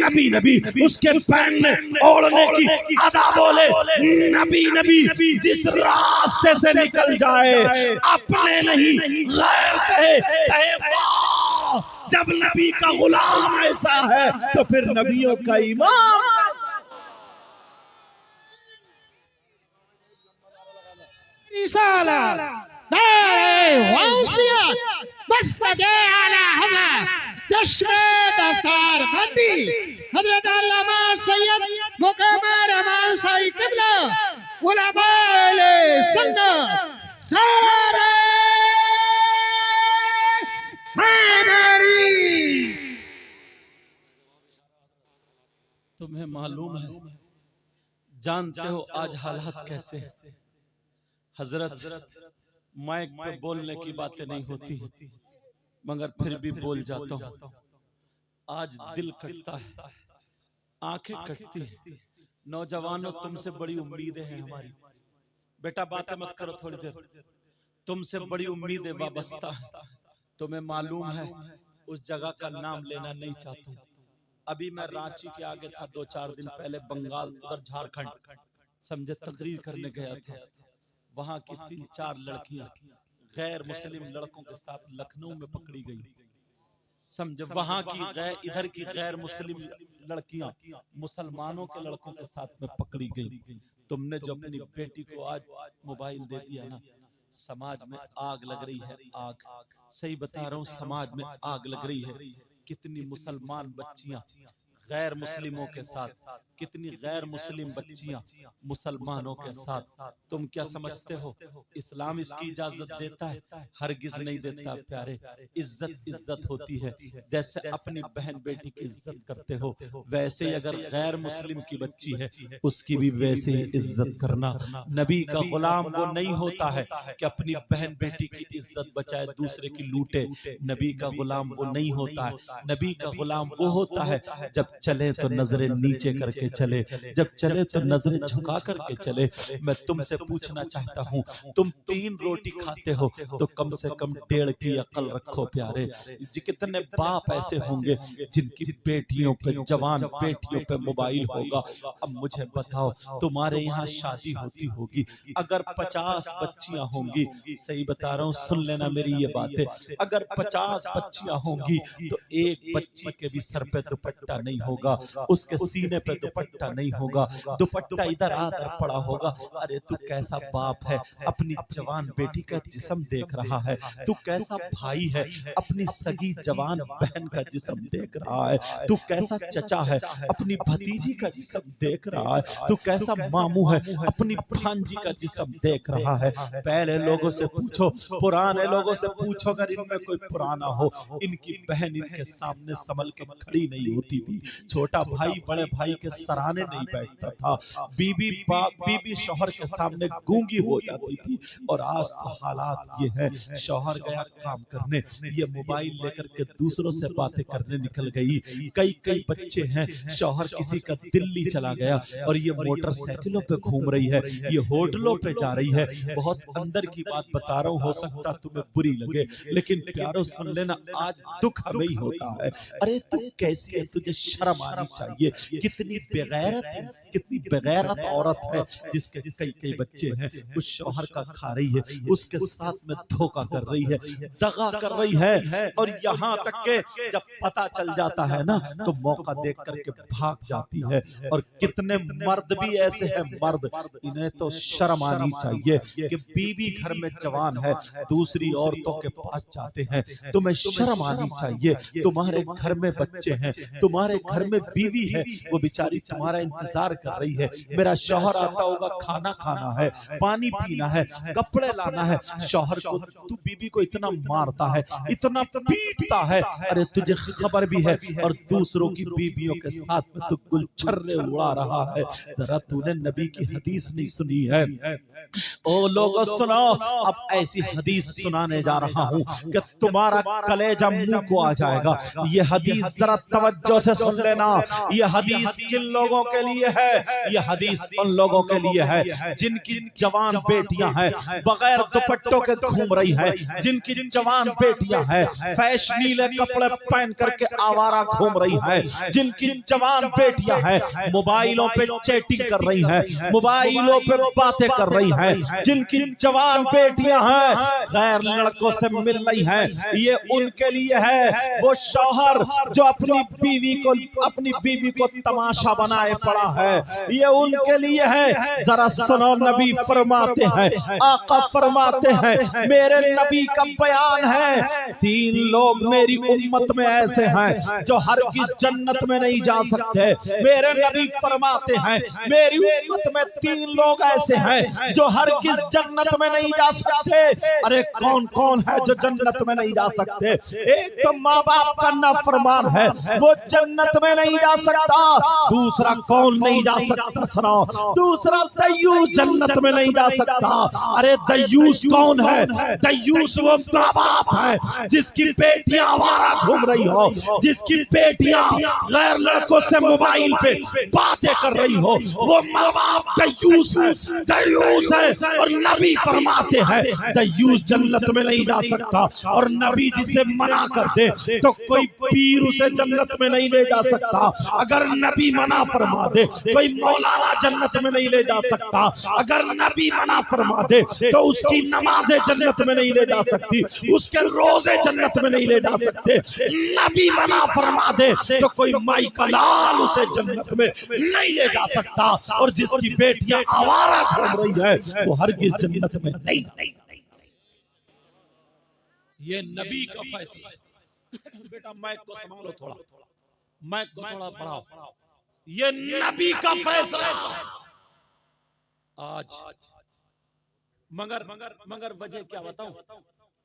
नबी नबी, उसके पहनने ओढ़ने की अदा बोले नबी नबी। जिस रास्ते से निकल जाए अपने नहीं गैर कहे, कहे वाह, जब नबी का गुलाम ऐसा है तो फिर नबियों का इमाम। हजरत अल्लामा सैयद मुकम्मल रहमान साई क़िबला उलमाए सुन्नत तुम्हें मालूम है, जानते हो आज हालात कैसे हैं। हजरत माइक पे बोलने की बातें नहीं होती मगर फिर भी बोल जाता हूँ। आज दिल कटता है, आंखें कटती है। नौजवानों तुमसे बड़ी उम्मीदें हैं हमारी। बेटा बातें मत करो थोड़ी देर, तुमसे बड़ी उम्मीदें वाबस्ता है। तुम्हें मालूम है उस जगह का नाम लेना नहीं चाहता हूँ। अभी मैं रांची के आगे था 2-4 दिन पहले, बंगाल उधर झारखंड समझे तकरीर करने गया था। वहां की 3-4 लड़कियां गैर मुस्लिम लड़कों के साथ लखनऊ में पकड़ी गई। समझे वहां की इधर की गैर मुस्लिम लड़कियां मुसलमानों के लड़कों के साथ में पकड़ी गई। तुमने जो अपनी बेटी को आज मोबाइल दे दिया ना, समाज में आग लग रही है। आग, सही बता रहा हूँ, समाज में आग लग रही है। कितनी मुसलमान बच्चियां गैर मुस्लिमों के साथ, कितनी गैर मुस्लिम बच्चियां मुसलमानों के साथ। तुम क्या समझते हो इस्लाम इसकी इजाजत देता है? हरगिज नहीं देता प्यारे। इज्जत इज्जत होती है। जैसे अपनी बहन बेटी की इज्जत करते हो वैसे ही अगर गैर मुस्लिम की बच्ची है उसकी भी वैसे ही इज्जत करना। नबी का गुलाम वो नहीं होता है कि अपनी बहन बेटी की इज्जत बचाए दूसरे की लूटे। नबी का गुलाम वो नहीं होता है। नबी का गुलाम वो होता है जब चले तो नजरें नीचे करके चले, जब चले तो नजरें झुका करके चले। मैं तुमसे पूछना चाहता हूँ, तुम 3 रोटी खाते हो तो कम से कम 1.5 की अकल रखो प्यारे। कितने बाप ऐसे होंगे जिनकी बेटियों पे, जवान बेटियों पे मोबाइल होगा। अब मुझे बताओ, तुम्हारे यहाँ शादी होती होगी, अगर 50 बच्चियां होंगी, सही बता रहा हूँ सुन लेना मेरी ये बातें, अगर 50 बच्चियां होंगी तो एक बच्ची के भी सर पे दुपट्टा नहीं होगा, उसके सीने पे दुपट्टा नहीं होगा, दुपट्टा इधर आकर पड़ा होगा। अरे तू कैसा बाप है, अपनी जवान बेटी का जिस्म देख रहा है? तू कैसा भाई है, अपनी सगी जवान बहन का जिस्म देख रहा है? तू कैसा चचा है, अपनी भतीजी का जिस्म देख रहा है? तू कैसा मामू है, अपनी भांजी का जिस्म देख रहा है? पहले लोगों से पूछो, पुराने लोगों से पूछो, अगर इनमें कोई पुराना हो, इनकी बहन इनके सामने संभल के खड़ी नहीं होती थी। छोटा भाई बड़े भाई के सराहने नहीं बैठता था। बीबी शौहर के सामने गूंगी हो जाती थी। और आज तो हालात ये है, शौहर गया काम करने, ये मोबाइल लेकर के दूसरों से बातें करने निकल गई। कई बच्चे हैं, शौहर किसी का दिल्ली चला गया और ये मोटरसाइकिलों पे घूम रही है, ये होटलों पे जा रही है। बहुत अंदर की बात बता रहा हूँ, हो सकता तुम्हें बुरी लगे, लेकिन प्यारो सुन लेना, आज दुख हमें ही होता है। अरे तू कैसी है, तुझे शर्म आनी चाहिए। कितनी बेगैरत, कितनी बेगैरत औरत है जिसके कई कई बच्चे हैं, उस शौहर का खा रही है, उसके साथ में धोखा कर रही है, दगा कर रही है, और यहाँ तक के जब पता चल जाता है ना तो मौका देख करके भाग जाती है। और कितने मर्द भी ऐसे हैं, मर्द, इन्हें तो शर्म आनी चाहिए कि बीवी घर में जवान है, दूसरी औरतों के पास जाते हैं। तुम्हें शर्म आनी चाहिए। तुम्हारे घर में बच्चे हैं, तुम्हारे घर में बीवी है, वो बेचारी तुम्हारा इंतजार कर रही है। मेरा शौहर आता होगा, खाना खाना है, पानी पीना है, कपड़े लाना है। शौहर को तू बीवी को इतना मारता है, इतना पीटता है, अरे तुझे खबर भी है, और दूसरों की बीवियों के साथ में तू गुलछर्रे उड़ा रहा है। जरा तूने नबी की हदीस नहीं सुनी है। ओ लोगों सुनो, अब ऐसी हदीस सुनाने जा रहा हूं कि तुम्हारा कलेजा मुंह को आ जाएगा। ये हदीस जरा तवज्जो से सुन लेना। ये हदीस किन लोगों के लिए है? ये हदीस उन लोगों के लिए है जिनकी जवान बेटियां हैं, बगैर दुपट्टों के घूम रही हैं, जिनकी जवान बेटियां हैं फैशनीले कपड़े पहन करके आवारा घूम रही हैं, जिनकी जवान बेटियां हैं मोबाइलों पे चैटिंग कर रही हैं, मोबाइलों पे बातें कर रही हैं, जिनकी जवान बेटियां हैं गैर लड़कों से मिल रही हैं। ये उनके लिए है। वो शौहर जो अपनी बीवी को तमाशा बनाए पड़ा है, ये उनके लिए है। जरा सुनो, नबी फरमाते हैं, आका फरमाते हैं, मेरे नबी का बयान है, 3 लोग मेरी उम्मत में ऐसे हैं जो हरगिज़ जन्नत में नहीं जा सकते। मेरे नबी फरमाते हैं, मेरी उम्मत में 3 लोग ऐसे हैं जो हरगिज़ जन्नत में नहीं जा सकते। अरे कौन कौन है जो जन्नत में नहीं जा सकते? एक तो माँ बाप का नाफरमान है, वो जन्नत में नहीं जा सकता। दूसरा कौन नहीं जा सकता? सुनो, दूसरा दय्यूस जन्नत में नहीं जा सकता। अरे दय्यूस कौन है? दय्यूस वो माँ बाप है जिसकी बेटियां आवारा घूम रही हो, जिसकी बेटियां गैर लड़कों से मोबाइल पे बातें कर रही हो, वो माँ बाप दय्यूस है, दय्यूस है। और नबी फरमाते हैं दय्यूस जन्नत में नहीं जा सकता। और नबी जिसे मना कर दे तो कोई पीर उसे जन्नत में नहीं ले जा सकता। अगर नबी मना फरमा दे, कोई मौलाना जन्नत में नहीं ले जा सकता। अगर नबी मना फरमा दे तो उसकी नमाजें जन्नत में नहीं ले जा सकती, उसके रोजे जन्नत में नहीं ले जा सकते। नबी मना फरमा दे तो कोई माई का लाल उसे जन्नत में नहीं ले जा सकता। और जिसकी बेटियां आवारा घूम रही है वो हरगिज़ जन्नत में नहीं। ये नबी का फैसला है। बेटा माइक को संभालो, थोड़ा माइक को थोड़ा बढ़ाओ। ये नबी का फैसला है आज। मगर वजह क्या बताऊं?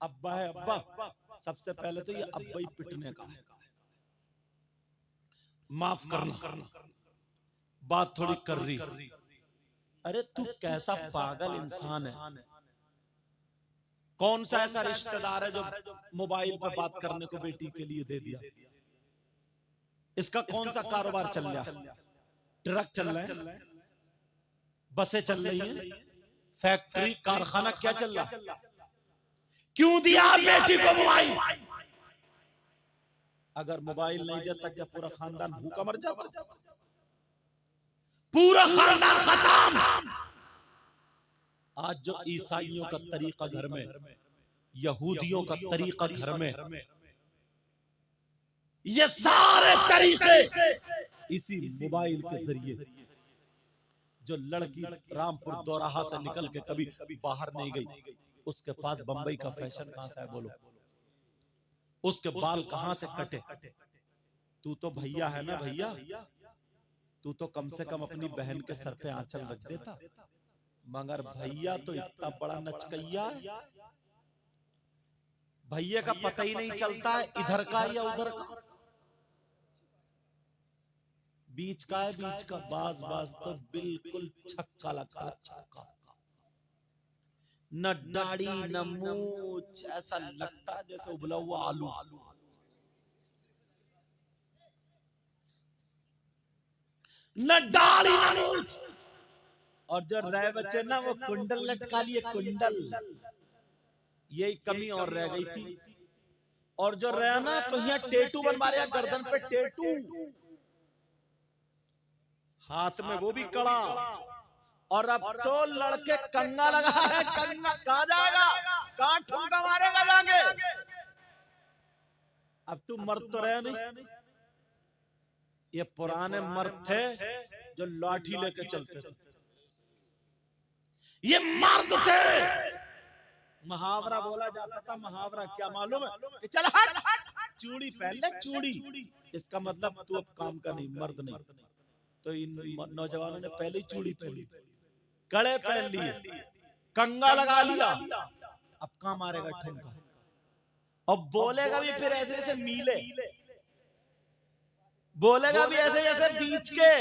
अब्बा है, अब्बा सबसे पहले तो ये अब्बा ही पिटने का है। माफ करना, बात थोड़ी कर रही। अरे तू कैसा पागल इंसान है? कौन सा ऐसा रिश्तेदार है जो मोबाइल पर बात करने को बेटी के लिए दे दिया? इसका कौन सा कारोबार चल रहा है? ट्रक चल रहा है, बसें चल रही हैं, फैक्ट्री कारखाना क्या चल रहा है? क्यों दिया बेटी को मोबाइल? अगर मोबाइल नहीं देता क्या पूरा खानदान भूखा मर जाता? पूरा खानदान खत्म। आज जो ईसाइयों का तरीका घर में, यहूदियों का तरीका घर में, ये सारे तरीके इसी मोबाइल के जरिए। जो लड़की रामपुर दोराहा से निकल के कभी बाहर नहीं गई, उसके पास बंबई का फैशन कहां से है बोलो? उसके बाल कहां से कटे? तू तो भैया है ना भैया, तू तो कम से कम अपनी बहन के सर पे आंचल रख देता। मगर भैया तो इतना बड़ा नचकैया है, भैया का पता ही नहीं चलता है इधर का या उधर का, बीच का है, बीच का। बाज बाज तो बिल्कुल छक्का लगता, छक्का। न दाढ़ी न मूछ, ऐसा लगता जैसे उबला हुआ आलू। न दाढ़ी न मूछ। और जो रह बचे ना वो कुंडल लटका लिए, कुंडल। यही कमी और रह गई थी। और जो रहा ना तो यहाँ टेटू बनवा रहा, गर्दन पे टेटू। हाथ में वो भी कड़ा, और अब तो लड़के कंगा लगा रहे। कंगा कहाँ जाएगा, कहाँ ठुमका मारेगा जाके। अब तू मर्द तो रहे नहीं, ये पुराने मर्द थे जो लाठी लेके चलते थे, ये मर्द थे। मुहावरा बोला जाता था, मुहावरा क्या मालूम है कि चल हट, चूड़ी पहन ले चूड़ी, इसका मतलब तू अब काम का नहीं, मर्द नहीं। तो इन नौजवानों ने पहले ही चूड़ी पहन ली, कड़े पहन लिए, कंगा लगा लिया, अब कहाँ मारेगा ठुमका। और बोलेगा भी फिर ऐसे ऐसे मीले, बोलेगा भी ऐसे जैसे बीच के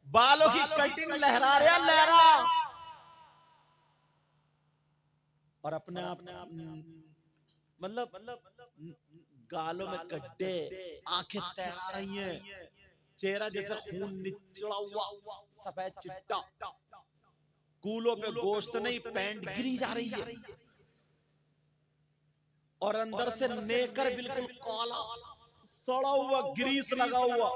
बालों की कटिंग लहरा रहा लहरा, और अपने आप मतलब गालों में गड्ढे, आंखें तैरा रही हैं, चेहरा जैसे खून निचड़ा हुआ सफेद चिट्टा, कूलों पे गोश्त नहीं, पैंट गिरी जा रही है, और अंदर से नेकर बिल्कुल काला सड़ा हुआ, ग्रीस लगा हुआ,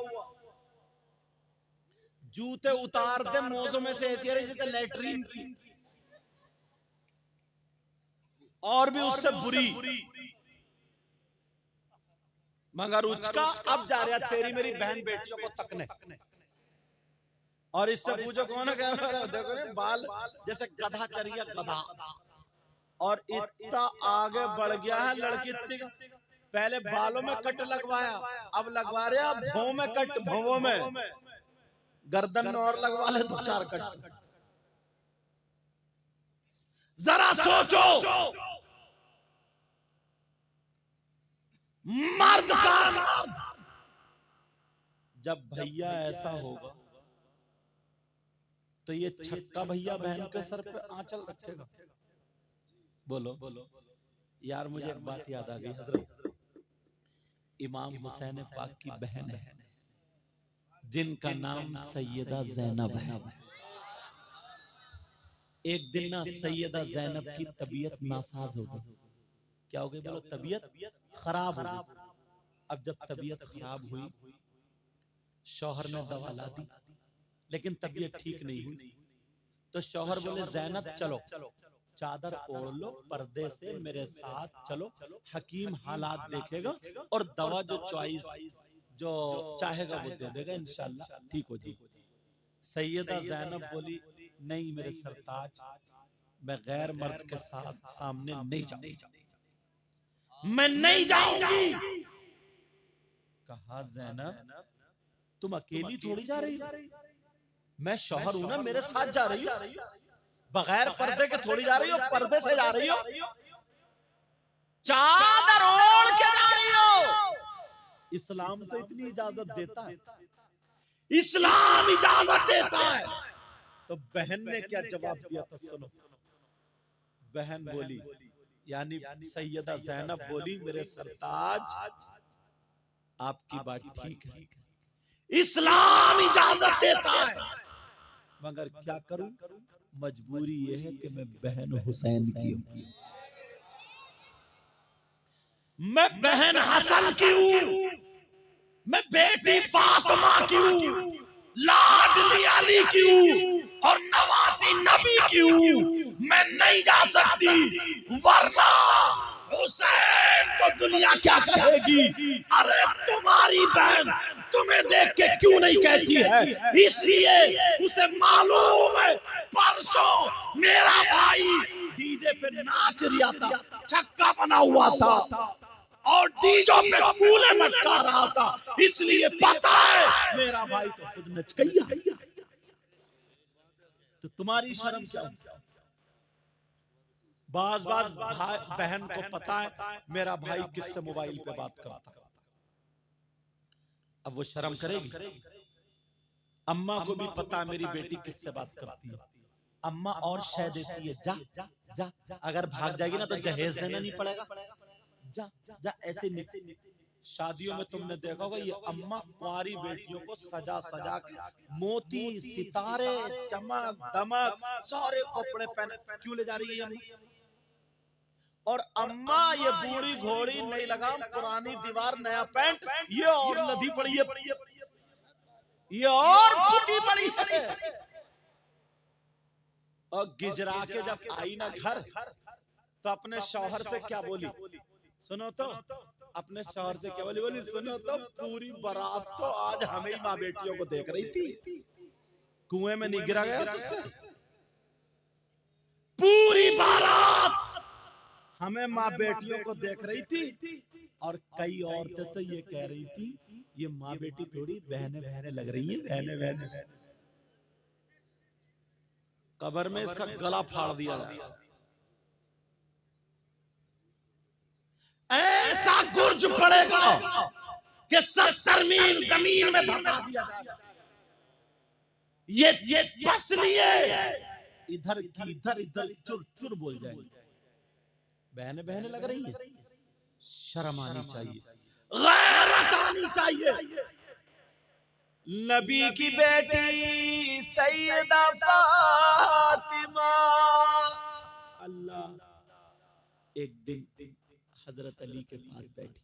जूते उतार दे मोजों में से ऐसी आ रही जैसे लेटरीन की, और भी उससे बुरी। मगर उसका अब जा रहा तेरी मेरी बहन बेटियों को तकने, और इससे पूछो कौन है, क्या देखो ना बाल जैसे गधा चरिया गधा, और इतना आगे बढ़ गया है लड़की इतनी का। पहले बालों में कट लगवाया, अब लगवा रहे अब भौं में कट, भौं में, गर्दन में और लगवा ले तो 4 कट। जरा सोचो, मर्द का मर्द, जब भैया ऐसा होगा तो ये छक्का भैया बहन के सर पे आंचल रखेगा। बोलो यार, मुझे एक बात याद आ गई। हजरत इमाम हुसैन पाक की बहन है जिनका नाम सैयदा जैनब है। एक दिन ना सैयदा जैनब की तबीयत नासाज हो गई। क्या हो गई बोलो, तबीयत खराब हो गई। अब जब तबीयत खराब हुई, शौहर ने दवा ला दी, लेकिन तबीयत ठीक नहीं हुई। तो शौहर बोले जैनब चलो, चादर ओढ़ लो, पर्दे से मेरे साथ चलो, हकीम हालात देखेगा और दवा जो चॉइस जो चाहेगा वो दे देगा, इंशाल्लाह ठीक हो जाएगी। सैयदा जैनब बोली नहीं मेरे सरताज, मैं गैर मर्द के साथ सामने नहीं जाऊंगी, मैं नहीं जाऊंगी। कहा जैनब तुम अकेली थोड़ी जा रही हो, मैं शौहर हूं ना, मेरे साथ जा रही हो, बगैर पर्दे के थोड़ी जा रही हो, पर्दे से जा रही हो, चादर ओढ़ के जा रही हो। इस्लाम तो इतनी इजाजत देता है, इस्लाम इजाजत देता है। तो बहन ने क्या जवाब दिया था सुनो। बहन बोली, यानी सैयदा जैनब बोली मेरे सरताज आपकी बात ठीक है, इस्लाम इजाजत देता है, मगर क्या करूं, मजबूरी यह है कि मैं बहन हुसैन की हूं, मैं बहन हसन की हूं, मैं बेटी फातिमा की हूं, लाडली अली की हूं और नवासी नबी की हूं, मैं नहीं जा सकती, वरना हुसैन को दुनिया क्या कहेगी। अरे तुम्हारी बहन तुम्हें देख के क्यों नहीं कहती है, इसलिए उसे मालूम है परसों मेरा भाई डीजे पे नाच रहा था, छक्का बना हुआ था और डीजो पे कूले मटका रहा था, इसलिए पता है मेरा भाई तो खुद नच गया। तो तुम्हारी शर्म क्या? बाज बहन को पता है मेरा भाई किससे मोबाइल पे बात करता है, अब वो शर्म करेगी। अम्मा को भी पता है मेरी बेटी किससे बात करती है, अम्मा और शह देती है, जा जा जा, अगर भाग जाएगी ना तो जहेज देना नहीं पड़ेगा, जा जा ऐसे नहीं। शादियों में तुमने देखा होगा ये अम्मा कुंवारी बेटियों को सजा सजा के मोती सितारे चमक दमक सारे कपड़े पहने क्यों ले जा रही है अम्मा? और अम्मा ये बूढ़ी घोड़ी नई लगाम पुरानी दीवार नया पैंट, ये और लदी पड़ी है, ये और बुद्धि बड़ी है। और गिजरा के जब आई ना घर तो अपने शौहर से क्या बोली, सुनो तो, अपने शौहर से क्या बोली, बोली सुनो तो, पूरी बारात तो आज हमें ही माँ बेटियों को देख रही थी, कुएं में नहीं गिरा गया तुझसे। पूरी बारात हमें माँ बेटियों को देख रही थी, और कई औरतें तो ये कह रही थी ये माँ बेटी थोड़ी बहने बहने लग रही है, बहने बहने। कब्र में इसका गला फाड़ दिया जाए, ऐसा गुर्ज पड़ेगा कि 70 मील जमीन में धंसा दिया जाएगा। ये बस लिए इधर की इधर इधर चुर चुर बोल जाएंगे, बहने बहने लग रही है। शर्म आनी चाहिए, गैरत आनी चाहिए। नबी की बेटी सैयदा फातिमा, अल्लाह एक दिन हजरत अली के पास बैठी,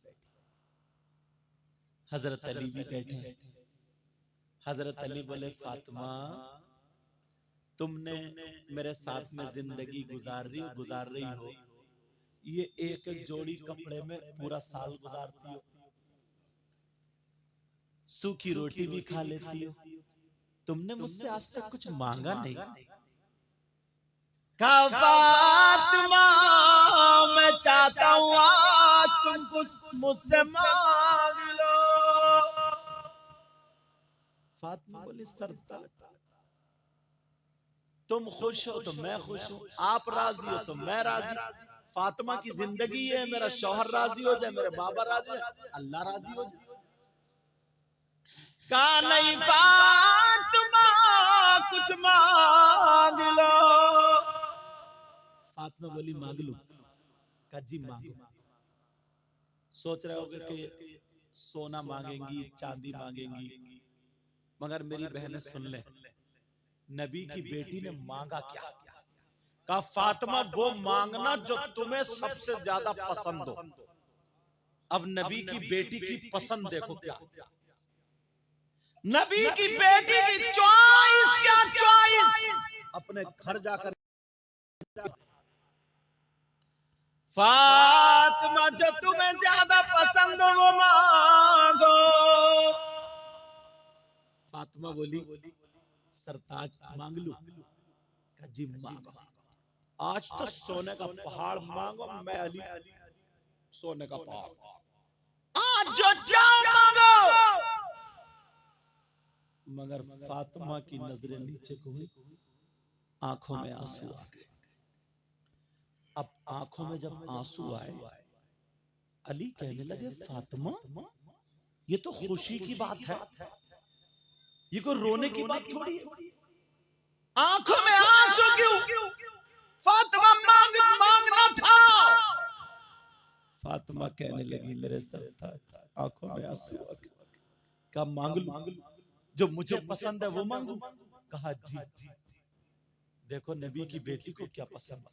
हजरत अली भी बैठे। हजरत अली बोले फातिमा तुमने मेरे साथ में जिंदगी गुजार रही हो, ये एक एक जोड़ी कपड़े में पूरा साल गुजारती हो, सूखी रोटी भी खा लेती हो, तुमने मुझसे आज तक कुछ मांगा नहीं। फातिमा मैं चाहता हूं आज तुम कुछ मुझसे मांग लो। फातिमा बोली सरदार तुम खुश हो तो मैं खुश हूं, आप राजी हो तो मैं राजी। फातिमा की जिंदगी है, मेरा शौहर राजी हो जाए, मेरे बाबा राजी हो, अल्लाह राजी हो जाए। का नहीं फातिमा कुछ मांग लो। फातिमा बोली मांग लूं? का जी मांगो। सोच रहे होगे कि सोना मांगेंगी, चांदी मांगेंगी, मगर मेरी बहनें सुन ले, नबी की बेटी ने मांगा क्या? का फातिमा वो मांगना जो तुम्हें सबसे ज्यादा पसंद हो। अब नबी की बेटी की पसंद देखो क्या, नबी की बेटी की चॉइस क्या, चॉइस अपने घर जाकर फातिमा जो तुम्हें ज्यादा पसंद हो वो मांगो। फातिमा बोली सरताज मांग लूं? का जी मांगो, आज तो सोने का पहाड़ मांगो, मैं अली सोने का पहाड़, आज जो चाहो मांगो। मगर फातिमा की नजरें नीचे को हुई, आंखों में आंसू आ गए। अब आंखों में जब आंसू आए, अली कहने लगे फातिमा ये तो खुशी की बात है, ये कोई रोने की बात थोड़ी है। आंखों में आंसू क्यों? फातिमा मांगना था। फातिमा कहने लगी मेरे सरताज आंखों में आंसू आ गए, का मांग लूं? जो मुझे पसंद है वो मांगू? कहा जी। देखो नबी की बेटी को क्या पसंद,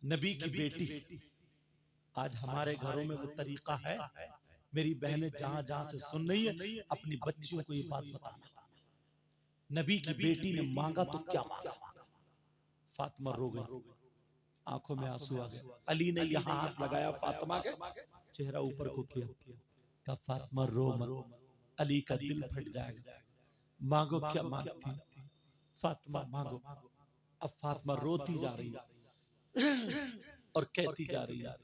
नबी की बेटी। आज हमारे घरों में वो तरीका है, मेरी बहनें जहां जहां से सुन रही है अपनी बच्चियों को ये बात बताना, नबी की बेटी ने मांगा तो क्या मांगा। फातिमा रो गई, आंखों में आंसू आ गए। अली ने यहाँ हाथ लगाया फातिमा के, चेहरा ऊपर को किया, कहा फातिमा रो मत, अली का दिल फट जाएगा, मांगो क्या मांगती, फातिमा मांगो। अब फातिमा रोती जा रही है और कहती जा रही है,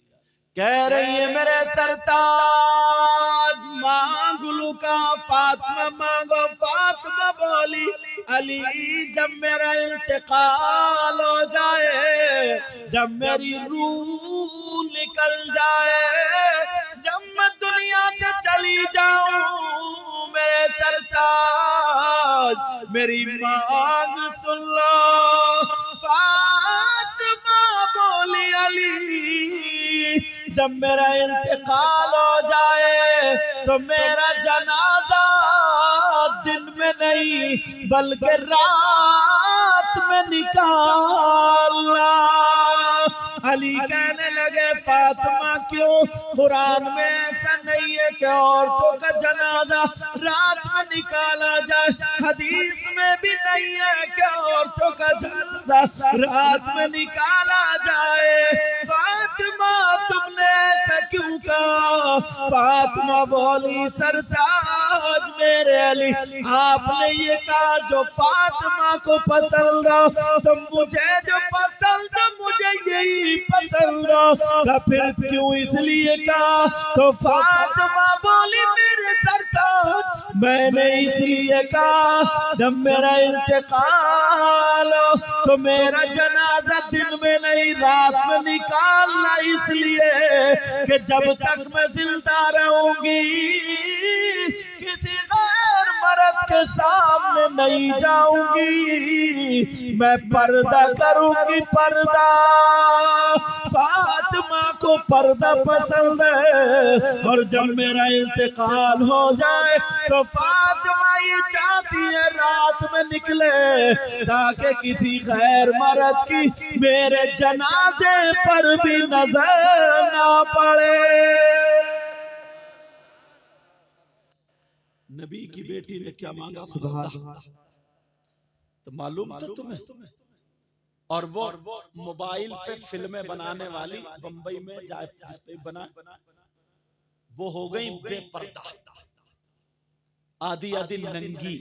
कह रही है मेरे सरताज मांग लूं का? फातिमा मांगो। फातिमा बोली अली जब मेरा इंतकाल हो जाए, जब मेरी रूह निकल जाए, जब मैं दुनिया से चली जाऊं, मेरे सरताज मेरी मांग सुन लो। फातिमा बोली अली जब मेरा इंतकाल हो जाए तो मेरा जनाजा दिन में नहीं बल्कि रात में निकालना। अली कहने लगे फातिमा क्यों, कुरान में ऐसा नहीं है कि औरतों का जनाजा रात में निकाला जाए, हदीस में भी नहीं है कि औरतों का जनाजा रात में निकाला जाए। फातिमा तुमने ऐसा क्यों कहा? फातिमा बोली सरताज मेरे अली, आपने ये कहा जो फातिमा को पसंद हो तो मुझे जो पसंद मुझे यही पसंद हो, तो फिर क्यों इसलिए कहा? तो फातिमा बोली मेरे सरताज मैंने इसलिए कहा जब मेरा इंतकाल हो तो मेरा जनाजा दिन में नहीं रात में निकालना, इसलिए कि जब तक मैं जिंदा रहूंगी किसी गैर मर्द के सामने नहीं जाऊंगी, मैं पर्दा करूंगी पर्दा। फातिमा को पर्दा पसंद है, और जब मेरा इंतकाल हो जाए तो फातिमा ये चाहती है रात में निकले ताकि किसी गैर मर्द की मेरे जनाजे पर भी नजर ना पड़े। नबी की बेटी ने क्या मांगा? तो मालूम था तुम्हें? और वो मोबाइल पे फिल्में बनाने वाली बंबई में जिस पे बना वो हो गई बेपर्दा, आधी आधी नंगी।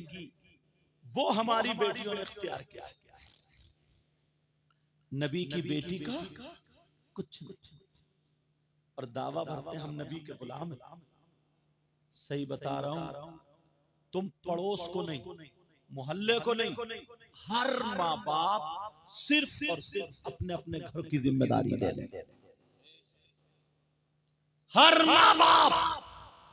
वो हमारी बेटियों ने इख्तियार किया है। नबी की बेटी का कुछ नहीं, और दावा भरते हम नबी के गुलाम हैं। सही बता रहा हूं, तुम पड़ोस को नहीं, मोहल्ले को नहीं, हर माँ बाप सिर्फ और सिर्फ अपने अपने घर की जिम्मेदारी ले लें। हर माँ बाप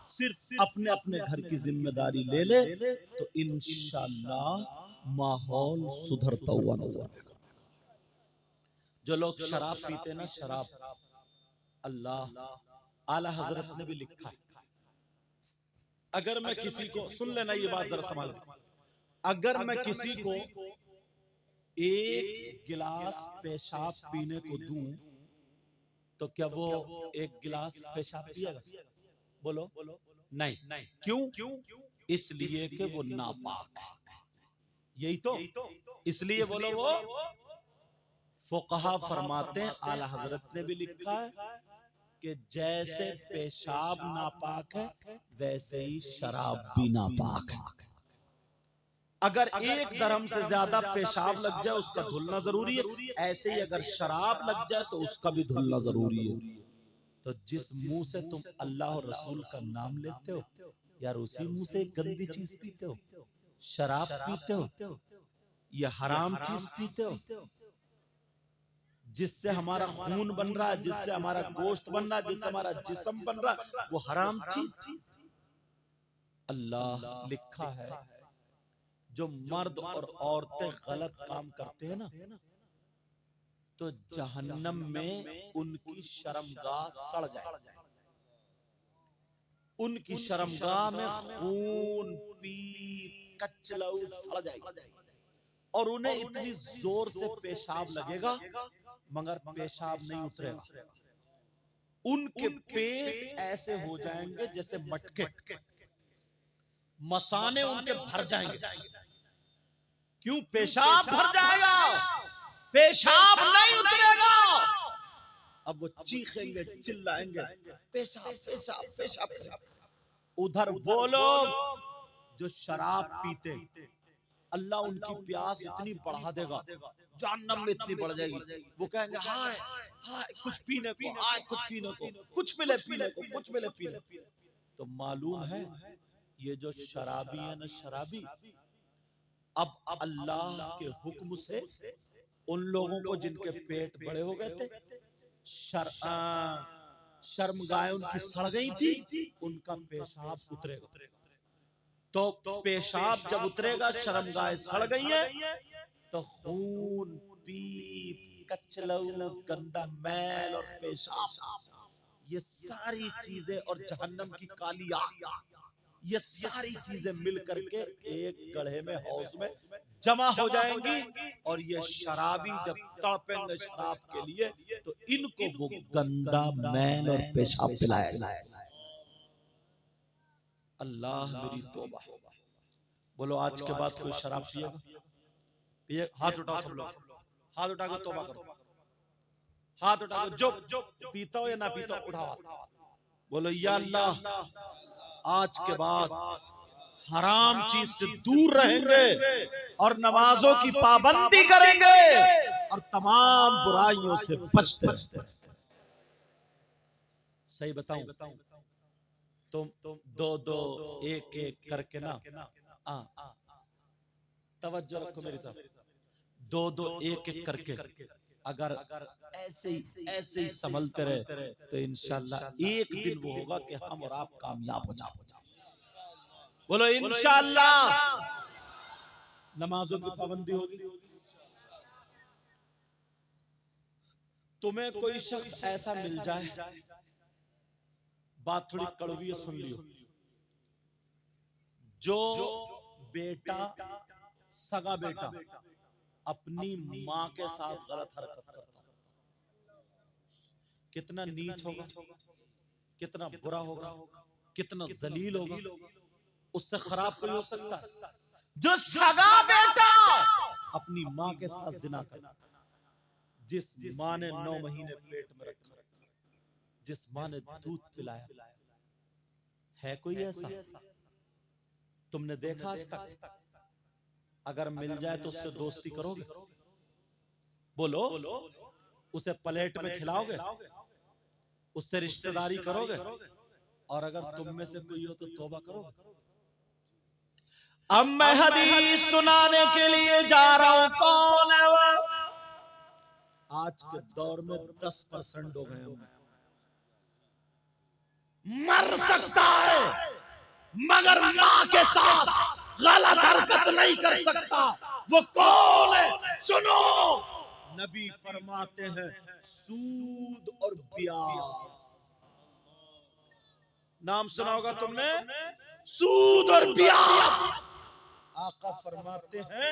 सिर्फ अपने अपने घर की जिम्मेदारी ले ले तो इंशाअल्लाह माहौल सुधरता हुआ नजर आएगा। जो लोग शराब पीते ना, शराब, अल्लाह आला हजरत ने भी लिखा है, अगर मैं किसी को, सुन लेना ये बात जरा संभाल, अगर मैं किसी को एक गिलास पेशाब पीने को दूं तो क्या वो एक गिलास पेशाब पिएगा? बोलो नहीं। क्यों? इसलिए कि वो नापाक है। यही तो, इसलिए बोलो वो फुकहा फरमाते हैं, आला हजरत ने भी लिखा है कि जैसे पेशाब नापाक है वैसे ही शराब भी नापाक है। अगर एक दरहम से ज्यादा पेशाब लग जाए उसका धुलना जरूरी है, ऐसे ही अगर शराब लग जाए तो उसका भी धुलना जरूरी है। तो जिस मुंह से तुम अल्लाह और रसूल का नाम लेते हो यार, उसी मुंह से गंदी चीज पीते हो, शराब पीते हो, ये हराम चीज पीते हो, जिससे हमारा खून बन रहा है, जिससे हमारा गोश्त बन रहा है, जिससे हमारा जिस्म बन रहा है, वो हराम चीज। अल्लाह लिखा है जो मर्द और औरतें गलत काम करते हैं ना, तो जहन्नम में उनकी शर्मगाह सड़ जाए, उनकी शर्मगाह में खून पीप कचलऊ सड़ जाएगी, और उन्हें इतनी जोर से पेशाब लगेगा मगर पेशाब नहीं उतरेगा। उनके पेट ऐसे हो जाएंगे जैसे मटके, मसाने उनके भर जाएंगे। क्यों? पेशाब भर जाएगा, पेशाब नहीं उतरेगा। अब वो चीखेंगे, चिल्लाएंगे, पेशाब पेशाब पेशाब। उधर वो लोग जो शराब पीते, अल्लाह उनकी प्यास इतनी बढ़ा देगा, जहन्नम में इतनी बढ़ जाएगी, वो कहेंगे हाय हाय कुछ पीने को, हाय कुछ पीने को, कुछ मिले पीने को, कुछ मिले पीने को। तो मालूम है ये जो शराबी है ना, शराबी, अब अल्लाह के हुक्म से उन लोगों को जिनके पेट बड़े हो गए थे, शर्मगाह उनकी सड़ गई थी, उनका पेशाब उतरेगा। तो पेशाब जब उतरेगा, शर्मगाह सड़ गई है, तो खून पीप कचलऊ गंदा मैल और पेशाब, ये सारी चीजें और जहन्नम की काली आग, ये सारी चीजें मिल करके एक गड्ढे में, हौज में जमा हो जाएंगी, और ये शराबी जब तड़पेंगे शराब के लिए तो इनको वो गंदा मैल और पेशाब पिलाया जाएगा। अल्लाह मेरी तौबा। बोलो आज के बाद कोई शराब पिएगा? पिए? हाथ उठाओ सब लोग, हाथ उठा के तौबा करो, हाथ उठा के, जो पीता हो या ना पीता हो उठाओ हाथ। बोलो या अल्लाह, आज के बाद हराम चीज से दूर रहेंगे और नमाजों की पाबंदी करेंगे और तमाम बुराइयों से बचते रहेंगे। सही बताऊं? तुम दो दो एक एक करके ना, तवज्जो रखो मेरी तरफ, दो दो एक एक करके अगर ऐसे ही संभलते रहे तो इंशाअल्लाह एक दिन वो होगा कि हम और आप कामयाब हो जाओ। बोलो इंशाअल्लाह। नमाजों की पाबंदी होगी। तुम्हें कोई शख्स ऐसा मिल जाए, बात थोड़ी कड़वी है, सुन लियो, जो बेटा, सगा बेटा अपनी मां के साथ गलत हरकत करता, कितना नीच होगा, कितना बुरा होगा, कितना जलील होगा। उससे खराब कोई हो सकता है जो सगा बेटा अपनी मां के साथ जिना करता, जिस मां ने 9 महीने पेट में रखा, जिस मां ने दूध पिलाया। है कोई ऐसा? तुमने देखा आज तक? अगर मिल जाए तो उससे दोस्ती करोगे? बोलो, उसे प्लेट में खिलाओगे? उससे रिश्तेदारी करोगे? और अगर तुम में से कोई हो तो तौबा करोगे? अब मैं हदीस सुनाने के लिए जा रहा हूं। कौन है वो? आज के दौर में 10% हो गए हैं। मर सकता है मगर मां के साथ गलत हरकत नहीं कर सकता। वो कौन है? सुनो, नबी फरमाते हैं सूद और ब्याज। नाम सुना होगा तुमने, सूद और ब्याज। आका फरमाते हैं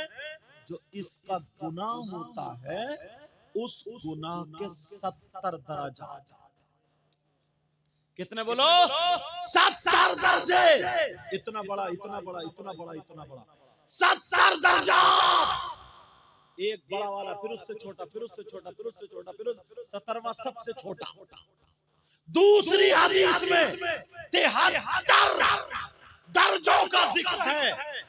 जो इसका गुनाह होता है उस गुनाह के 70 दर्जात। कितने बोलो? 70 दर्जे। इतना बड़ा, इतना बड़ा, इतना बड़ा, इतना बड़ा, 70 दर्जात। एक बड़ा वाला, फिर उससे छोटा, फिर उससे छोटा, फिर उससे छोटा, फिर 70वां सबसे छोटा। दूसरी हदीस में 73 दर्जों का जिक्र है।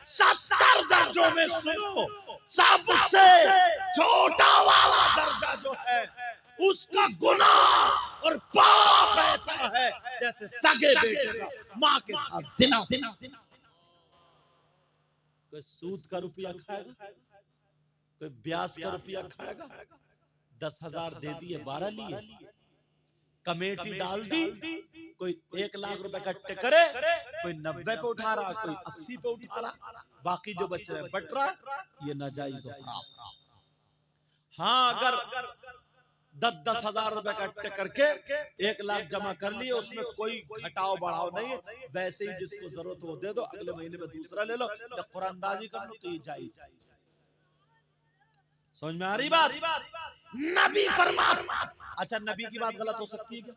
70 दर्जों में सुनो, सबसे छोटा वाला दर्जा जो है उसका गुनाह और पाप ऐसा है जैसे सगे बेटे का मां के साथ जिना। कोई सूद का रुपया खाएगा? कोई ब्याज का रुपया खाएगा? 10,000 दे दिए, 12 लिए, कमेटी डाल दी, कोई 1 लाख रुपए इकट्ठे करे, कोई 90 पे उठा रहा, कोई 80 पे उठा रहा, बाकी जो बच रहे बट रहा। ये नाजायज और हराम। हाँ, अगर 10-10 हजार रुपए इकट्ठे करके 1 लाख जमा कर लिए, उसमें कोई घटाओ बढ़ाओ नहीं है, वैसे ही जिसको जरूरत वो दे दो, अगले महीने में दूसरा ले लो, या कुरानदाजी कर लो, तो ये जायज। समझ में आ रही बात? नबी फरमाते। अच्छा, नबी की बात गलत हो सकती है क्या?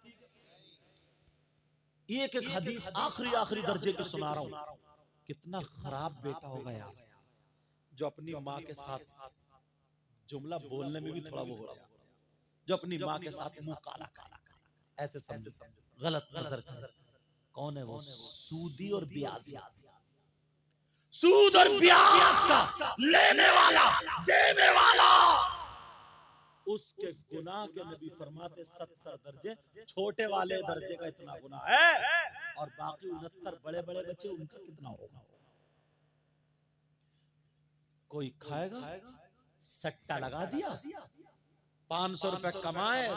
एक एक हदीस आखिरी दर्जे की सुना रहा हूं। कितना खराब बेटा होगा यार जो अपनी माँ के साथ, जुमला बोलने में भी थोड़ा वो हो रहा है, जो अपनी माँ के साथ मुंह काला काला ऐसे समझो, गलत नजर कर। कौन है वो? सूदी और ब्याजी। सूद और ब्याज का लेने वाला, देने वाला, उसके गुनाह के नबी फरमाते 70 दर्जे, छोटे वाले दर्जे का इतना गुनाह है, और बाकी 69 बड़े बड़े बच्चे, उनका कितना होगा? कोई खाएगा, सट्टा लगा दिया, 500 रुपए कमाए,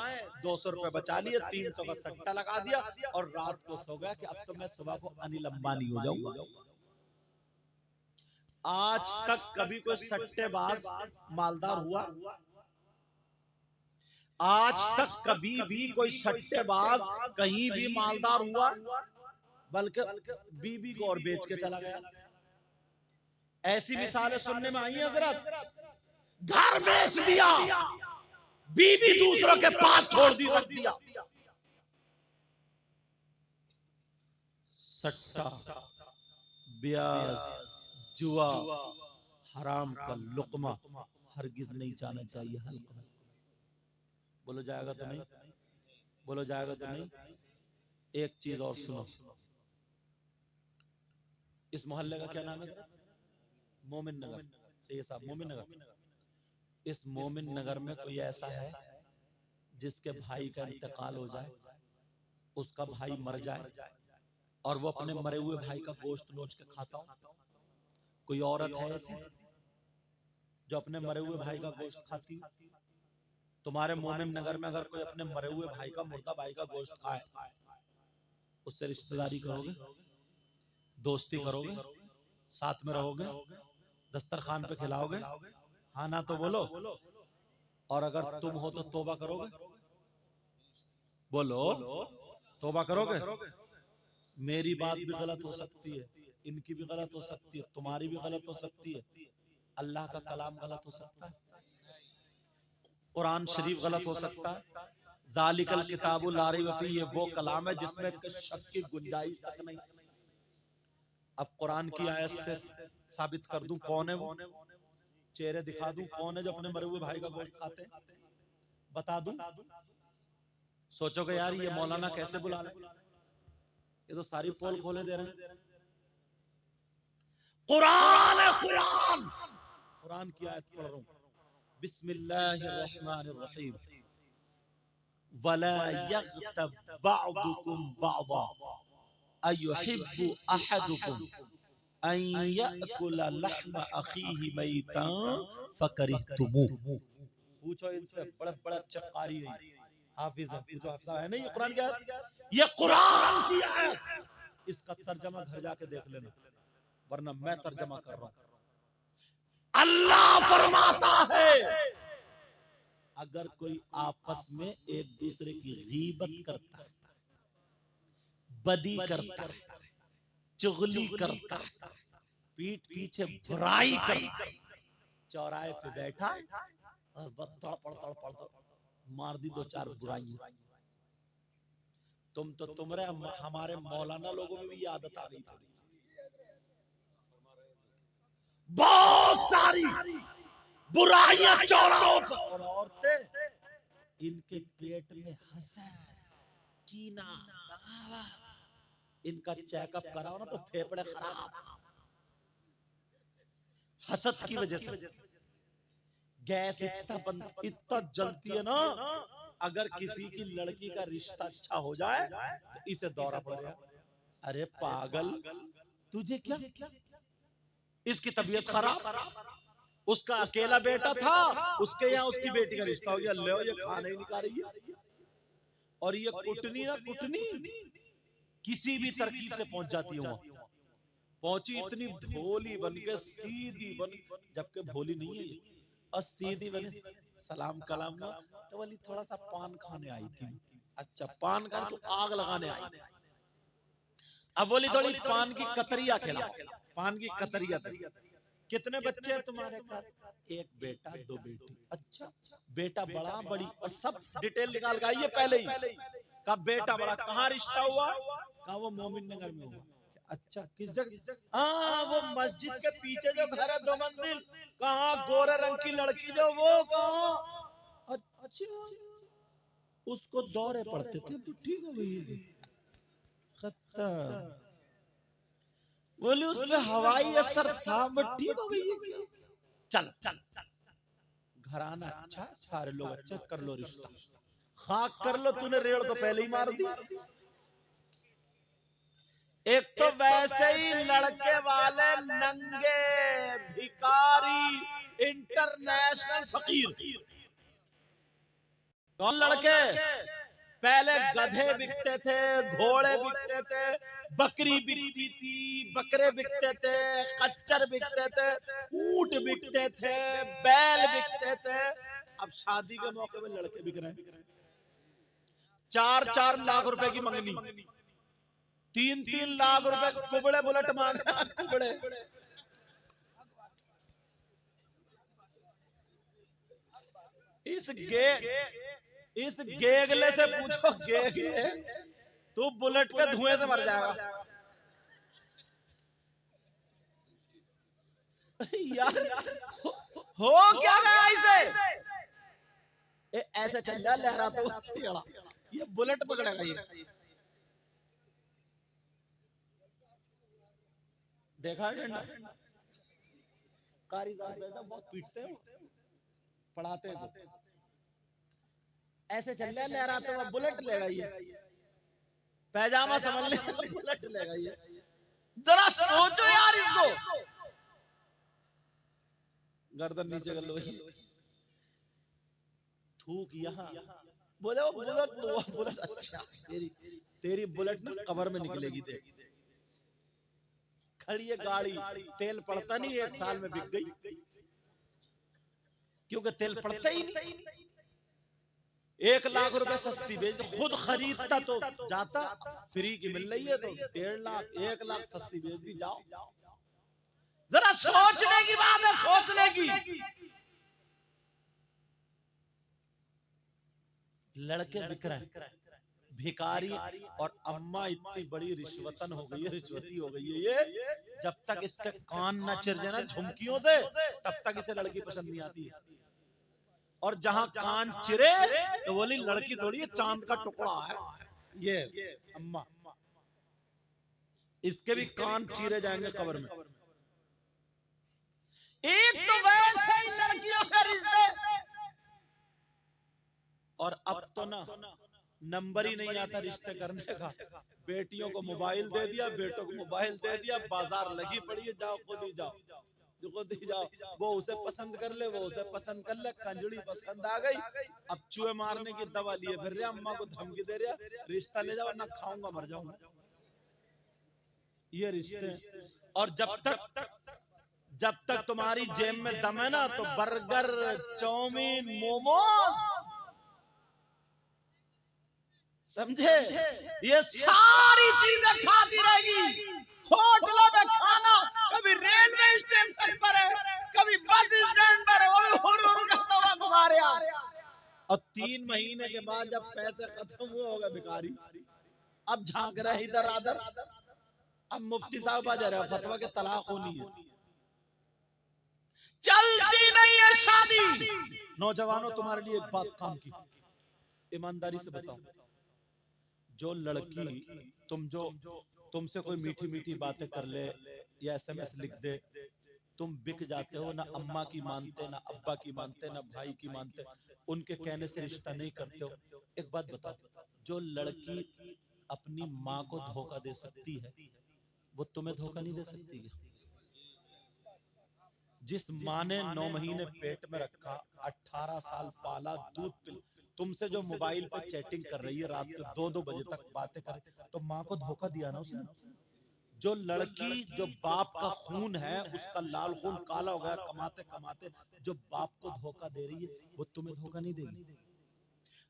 200 रुपए बचा लिए, 300 का सट्टा लगा दिया, और रात को सो गया कि अब तो मैं सुबह को अनिल अंबानी हो जाऊंगा। आज तक कभी कोई सट्टेबाज मालदार हुआ? आज तक कभी भी कोई सट्टेबाज कहीं भी मालदार हुआ? बल्कि बीबी को और बेच के चला गया। ऐसी मिसालें सुनने में आई हैं हजरत। घर बेच दिया, बीबी दूसरों के पास छोड़ दी, रख दिया। सट्टा, ब्याज, जुआ, हराम का लुकमा हरगिज नहीं जाना चाहिए हल्का में। बोलो जाएगा तो नहीं, बोलो जाएगा तो नहीं। एक चीज और सुनो, इस मोहल्ले का क्या नाम है? मोमिन नगर। सही साहब, मोमिन नगर। इस मोमिन नगर में कोई ऐसा है जिसके भाई का इंतकाल हो जाए, उसका भाई मर जाए और वो अपने मरे हुए भाई का गोश्त नोच के खाता हो? कोई औरत है ऐसी जो अपने मरे हुए भाई का गोश्त खाती हो? तुम्हारे मोमिन नगर में अगर कोई अपने मरे हुए भाई का, मुर्दा भाई का गोश्त खाए, उससे रिश्तेदारी करोगे, दोस्ती करोगे, साथ में रहोगे, दस्तरखान पे खिलाओगे? हाँ ना तो बोलो। और अगर तुम हो तो तौबा करोगे? बोलो, तौबा करोगे? मेरी बात भी गलत हो सकती है, इनकी भी गलत हो सकती है, तुम्हारी भी गलत हो सकती है, अल्लाह का कलाम गलत हो सकता है, कुरान शरीफ गलत हो सकता है। जालिकल किताबुल ला रैब फीह, ये वो कलाम है जिसमें शक की गुंजाइश तक नहीं। अब कुरान की आयत से साबित कर दूं कौन है वो, चेहरे दिखा दूं कौन है जो अपने मरे हुए भाई का गोश्त खाते हैं, बता दूं? सोचोगे यार ये मौलाना कैसे बुला ले, ये तो सारी पोल खोले दे रहे हैं। कुरान है, कुरान, कुरान की आयत पढ़ रहा हूं। बिस्मिल्लाहिर्रहमानिर्रहीम। वला यग़्तब बअदुकुम बअदा अयुहिब्बु अहदुकुम अन यअकुला लहम अखीहि मैतन फकरिहतुमूह। पूछो इनसे, बड़े बड़े अच्छे कारी है, हाफिज है, पूछो हाफिज है नहीं, ये कुरान की आयत, ये कुरान की आयत। इसका तर्जमा घर जाके देख लेना, वरना मैं तर्जमा कर रहा हूं। अल्लाह फरमाता है अगर कोई आपस में एक दूसरे की गीबत करता है, बदी करता है, चुगली करता है, पीठ पीछे बुराई करता है, चौराहे पे बैठा है और तड़पड़ मार दी दो चार बुराइयां, तुम्हारे हमारे मौलाना लोगों में भी ये आदत आ गई थोड़ी, बहुत सारी बुराइयां चौराहों पर। और औरतें, इनके पेट में हसद, कीना, बगावत, इनका चेकअप कराओ ना तो फेफड़े खराब, हसद की वजह से गैस इतना जलती है ना। अगर किसी की लड़की का रिश्ता अच्छा हो जाए तो इसे दौरा पड़ गया। अरे पागल, तुझे क्या, इसकी तबीयत खराब, उसका अकेला बेटा था, उसके यहाँ उसकी बेटी का रिश्ता हो गया, ले ये खाना ही नहीं खा रही है। और ये कुटनी ना कुटनी किसी भी तरकीब से पहुंच जाती है वहां। पहुंची इतनी भोली बन के, सीधी बन, जबकि भोली नहीं है ये, और सीधी बने, सलाम कलाम ना, तो बोली थोड़ा सा पान खाने आई थी। अच्छा पान खाने, तो आग लगाने आई थी। अब बोली थोड़ी पान की कतरिया खिलाओ, पान की कतरिया दे। कितने बच्चे हैं तुम्हारे घर? एक बेटा, दो बेटी। अच्छा, बेटा बड़ा, बड़ी, और सब डिटेल निकाल के आइए पहले ही। कहा बेटा बड़ा, कहाँ रिश्ता हुआ? कहा वो मोमिन नगर में हुआ। अच्छा किस जगह? हाँ वो मस्जिद के पीछे जो घर है 2 मंजिल, कहाँ गोरे रंग की लड़की जो, वो कहाँ? अच्छा, उसको दौरे पड़ते थे तो ठीक हो गई। खत्म, बोले उस पे हवाई असर था, वो ठीक हो गई। चल घराना अच्छा, सारे लोग अच्छे, कर लो रिश्ता, खाक कर लो। तूने रेड़ तो पहले ही मार दी। एक तो वैसे ही लड़के वाले नंगे भिखारी, इंटरनेशनल फकीर। कौन लड़के? पहले गधे बिकते थे, घोड़े बिकते थे, बकरी बिकती थी, बकरे बिकते थे, खच्चर बिकते थे, ऊंट बिकते थे, बैल बिकते थे। अब शादी के मौके पे लड़के बिक रहे हैं, 4-4 लाख रुपए की मंगनी। 3-3 लाख रुपए कुबड़े बुलेट मांग रहा है, कुबड़े। इस गेगले से पूछो, गेगले तू बुलेट के धुएं से मर जाएगा यार। हो क्या गया इसे? ऐसे चल जा लहरा तो टेढ़ा, ये बुलेट पकड़ेगा ये। देखा है डंडा? कारीगर बेटा बहुत पीटते हो, पढ़ाते हो। ऐसे चल रहा लहराते हुआ, बुलेट लेगा ये। पैजामा समझ ले, बुलेट लेगा ये। जरा सोचो यार इसको। गर्दन नीचे कर लो। थूक यहाँ, बोले वो बुलेट लो, बुलेट। अच्छा तेरी बुलेट ना कब्र में निकलेगी। देख खड़ी है गाड़ी, तेल पड़ता नहीं, 1 साल में बिक गई, क्योंकि तेल पड़ता ही नहीं। 1 लाख रुपए सस्ती बेच, खुद खरीदता तो जाता, फ्री की मिल रही है तो 1.5 लाख 1 लाख सस्ती बेच दी। जाओ, जरा सोचने की बात है, सोचने की। लड़के बिक रहे हैं, भिखारी और अम्मा इतनी बड़ी रिश्वतन हो गई है, रिश्वती हो गई है ये। जब तक इसके कान न चिर जाए ना झुमकियों से, तब तक इसे लड़की पसंद नहीं आती है। और जहां कान चिरे तो बोली लड़की थोड़ी, चांद का टुकड़ा है ये अम्मा। इसके भी कान चीरे जाएंगे कब्र में। एक तो वैसे ही लड़कियों के रिश्ते, और अब तो ना नंबर ही नहीं आता रिश्ते करने का। बेटियों को मोबाइल दे दिया, बेटों को मोबाइल दे दिया, बाजार लगी पड़ी है, जाओ खुद ही जाओ, जो खुद ही जाओ। वो उसे पसंद कर ले, वो उसे पसंद कर ले, कंजड़ी पसंद आ गई, अब चूहे मारने की दवा लिए फिर रहा, अम्मा को धमकी दे रहा, रिश्ता ले जाओ ना खाऊंगा मर जाऊंगा। ये रिश्ते। और जब तक तुम्हारी जेब में दम है ना, तो बर्गर, चाउमीन, मोमोज, समझे, ये सारी चीजें खाती रहेगी। होटलों में खाना, कभी रेलवे स्टेशन पर है, कभी बस स्टैंड पर है, वो भी हुर हुर करता हुआ घुमा रहा। और 3 महीने के बाद जब पैसे खत्म हुए होगा भिखारी, अब झांक रहा है इधर आधर। अब मुफ्ती साहब आ जा रहे हैं, फतवा के तलाक होनी है, चलती नहीं है शादी। नौजवानों तुम्हारे लिए एक बात काम की, ईमानदारी से बताओ, जो लड़की तुमसे कोई मीठी मीठी बातें कर ले या SMS लिख दे, तुम बिक जाते हो, ना अम्मा की मानते, ना अब्बा की मानते, ना भाई की मानते, उनके कहने से रिश्ता नहीं करते हो। एक बात बताओ, जो लड़की अपनी माँ को धोखा दे सकती है, वो तुम्हें धोखा नहीं दे सकती है? जिस माँ ने 9 महीने पेट में रखा, 18 साल पाला, दूध पिला, तुमसे जो मोबाइल पे चैटिंग कर रही है, रात के 2-2 बजे तक बातें करे, तो माँ को धोखा दिया ना उसने। जो लड़की, जो बाप का खून है, उसका लाल खून काला हो गया कमाते कमाते, जो बाप को धोखा दे रही है, वो तुम्हें धोखा नहीं देगी।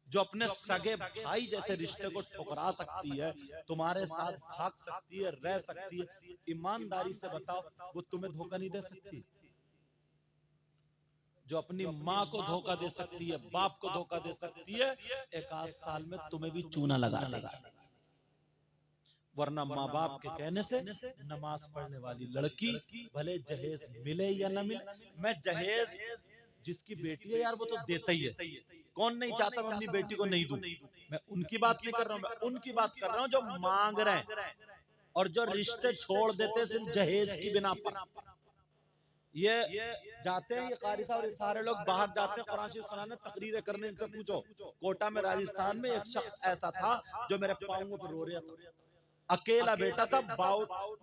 जो अपने सगे भाई जैसे रिश्ते को ठुकरा सकती है, तुम्हारे साथ भाग सकती है, रह सकती है, ईमानदारी से बताओ, वो तुम्हें धोखा नहीं दे सकती? जो अपनी माँ को धोखा दे सकती है, बाप को धोखा दे सकती है, 1-8 साल में तुम्हें भी चूना लगा देगा। वरना माँ बाप के कहने से नमाज पढ़ने वाली लड़की, भले जहेज मिले या न मिले, मैं जहेज जिसकी बेटी है यार, वो तो देता ही है। कौन नहीं चाहता मैं अपनी बेटी को नहीं दूं? मैं उनकी बात नहीं कर रहा हूं, मैं उनकी बात कर रहा हूं जो मांग रहे हैं और जो रिश्ते छोड़ देते सिर्फ जहेज की बिना पर। ये जाते हैं, ये कारी साहब और ये सारे लोग बाहर जाते हैं कुरान शरीफ सुनाने, तकरीरें करने। इनसे पूछो, कोटा में राजस्थान में एक शख्स ऐसा था जो मेरे पांवों पर रो रहा था, अकेला बेटा था,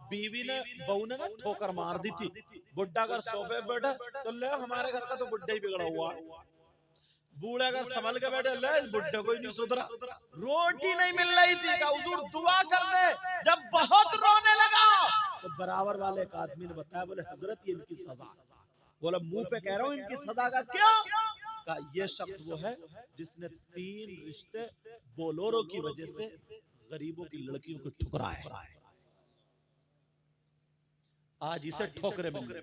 बीवी ने, बहू ने ना ठोकर मार दी थी। बुड्ढा अगर सोफे पे बैठा तो ले हमारे घर का तो बुड्ढा ही बिगड़ा हुआ, बूढ़े अगर संभल के बैठे, ले बुड्ढे को ही नहीं सुधरा। रोटी नहीं मिल रही थी, कहा हुजूर दुआ कर दे। जब बहुत रोने लगा तो बराबर वाले एक आदमी ने बताया, बोले हजरत ये इनकी सजा। बोला मुंह पे कह रहा हूँ, इनकी सजा का क्यों? कहा ये शख्स वो है जिसने 3 रिश्ते बोलोरो की वजह से गरीबों की लड़कियों को ठुकराए। आज इसे ठोकरे मिल रही।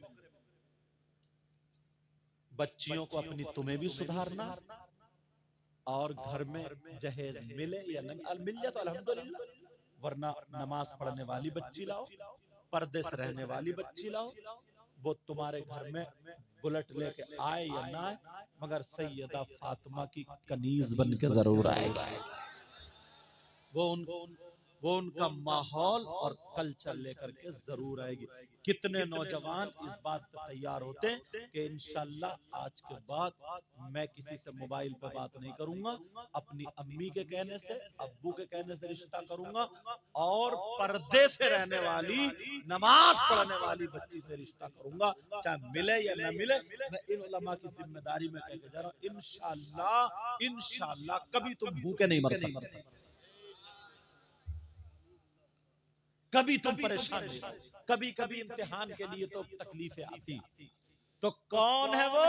बच्चियों को अपनी तुम्हें भी सुधारना, और घर में जहेज मिले या नहीं मिल जाए तो अल्हम्दुलिल्लाह, वरना नमाज पढ़ने वाली बच्ची लाओ, पर्दे से रहने वाली बच्ची लाओ, वो तुम्हारे घर में बुलेट लेके आए या ना आए, मगर सैयदा फातिमा की कनीज बन के जरूर आएगी। वो उनका माहौल और कल्चर लेकर के जरूर आएगी। कितने नौजवान इस बात पर तैयार होते हैं कि इंशाल्लाह आज के बाद मैं किसी से मोबाइल पे बात नहीं करूंगा, अपनी अम्मी के कहने से, अब्बू के कहने से रिश्ता करूंगा, और पर्दे से रहने वाली, नमाज पढ़ने वाली बच्ची से रिश्ता करूंगा, चाहे मिले या न मिले। मैं इन उलमा की जिम्मेदारी में कह के जा रहा हूं, इंशाल्लाह इंशाल्लाह कभी तुम भूखे नहीं मर सकते, कभी तुम परेशान नहीं हो। कभी कभी इम्तिहान के लिए तो तकलीफें आती, तो कौन है वो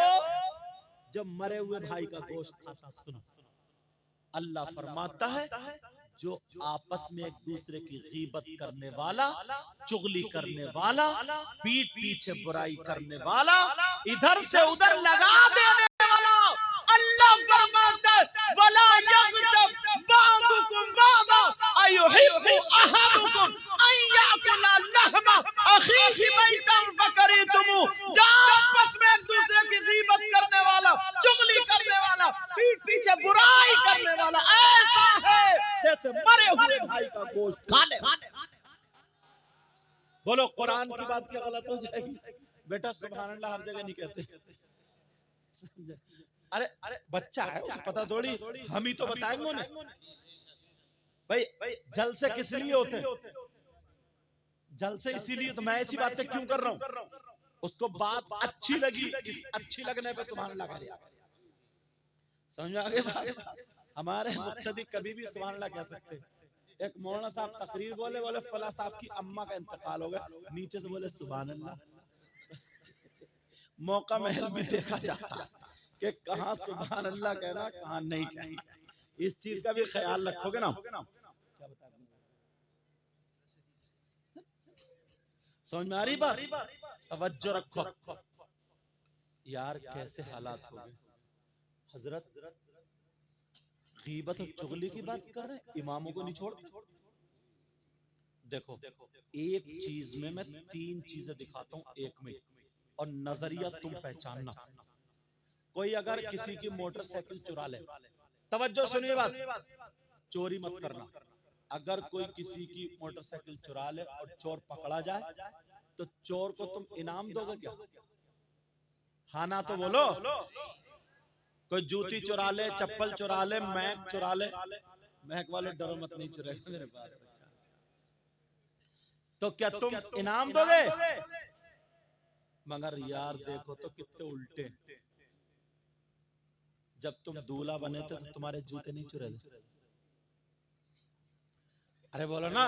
जो मरे हुए भाई का गोश्त खाता? सुनो, अल्लाह फरमाता है जो आपस में एक दूसरे की गीबत करने वाला, चुगली करने वाला, पीठ पीछे बुराई करने वाला, इधर से उधर लगा देने वाला, अल्लाह फरमाता है वला यग़्तब बअदुकुम बअदा अयुहिब्बु अहदुकुम अन याकुला लहमा अखीहि मैतन फकरितुमु। आपस में एक दूसरे की गीबत करने वाला, चुगली करने वाला, पीठ पीछे बुराई करने वाला ऐसा है जैसे मरे हुए भाई का गोश्त खाने। बोलो कुरान की बात क्या गलत हो जाएगी? बेटा सुभान अल्लाह हर जगह नहीं कहते। अरे बच्चा है, उसे पता थोड़ी, हम ही तो बताएंगे उन्हें। भाई जलसे किस लिए होते हैं? जलसे इसीलिए, तो मैं ऐसी बातें क्यों कर रहा हूं? उसको बात अच्छी लगी, इस अच्छी लगने पे सुभान अल्लाह कह दिया। समझ आ गए बात? हमारे मुक्तदी कभी भी सुभान अल्लाह कह सकते। एक मौलाना साहब तकरीर बोले फला साहब की अम्मा का इंतकाल हो गया, नीचे से बोले सुभान अल्लाह। मौका महल भी देखा जाता है कि कहाँ सुभान अल्लाह कहना, कहाँ नहीं कहना। इस चीज का भी ख्याल रखोगे ना। क्या बता रहे? समझ में आ रही बात? तवज्जो रखो यार, कैसे हालात हो गए। हजरत गीबत और चुगली की बात कर रहे हैं, इमामों को नहीं छोड़ते। देखो एक चीज में मैं तीन चीजें दिखाता हूं एक में, और नजरिया तुम पहचानना। कोई अगर किसी की मोटरसाइकिल चुरा ले, तवज्जो सुनिए बात, चोरी मत करना। अगर कोई किसी की मोटरसाइकिल चुरा ले और चोर पकड़ा जाए, तो चोर को तुम इनाम दोगे क्या? हाँ ना तो बोलो। कोई जूती चुरा ले, चप्पल चुरा ले, मैक चुरा ले, मैक वाले डरो मत, नहीं चुराएगा मेरे पास, तो क्या तुम इनाम दोगे? मगर यार देखो तो कितने उल्टे। जब तुम दूल्हा बने थे तो तुम्हारे जूते नहीं चुरा थे? अरे बोलो ना,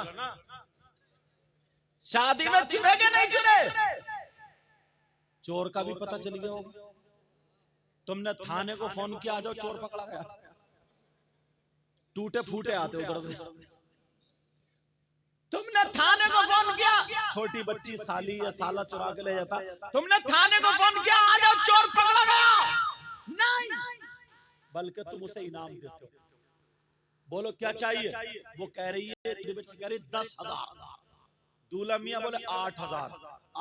शादी में चुरे के नहीं चुरे? चोर का भी पता चल गया होगा। तुमने थाने को फोन किया, आ जाओ चोर पकड़ा गया, टूटे फूटे आते उधर से। तुमने थाने को फोन किया, छोटी बच्ची साली या साला चुरा के ले जाता, तुमने थाने को फोन किया, आ जाओ चोर पकड़ा गया? नहीं, बल्कि तुम उसे इनाम देते हो। बोलो क्या चाहिए? वो कह रही है, बच्ची कह रही 10,000। दूल्हा मियां बोले 8,000।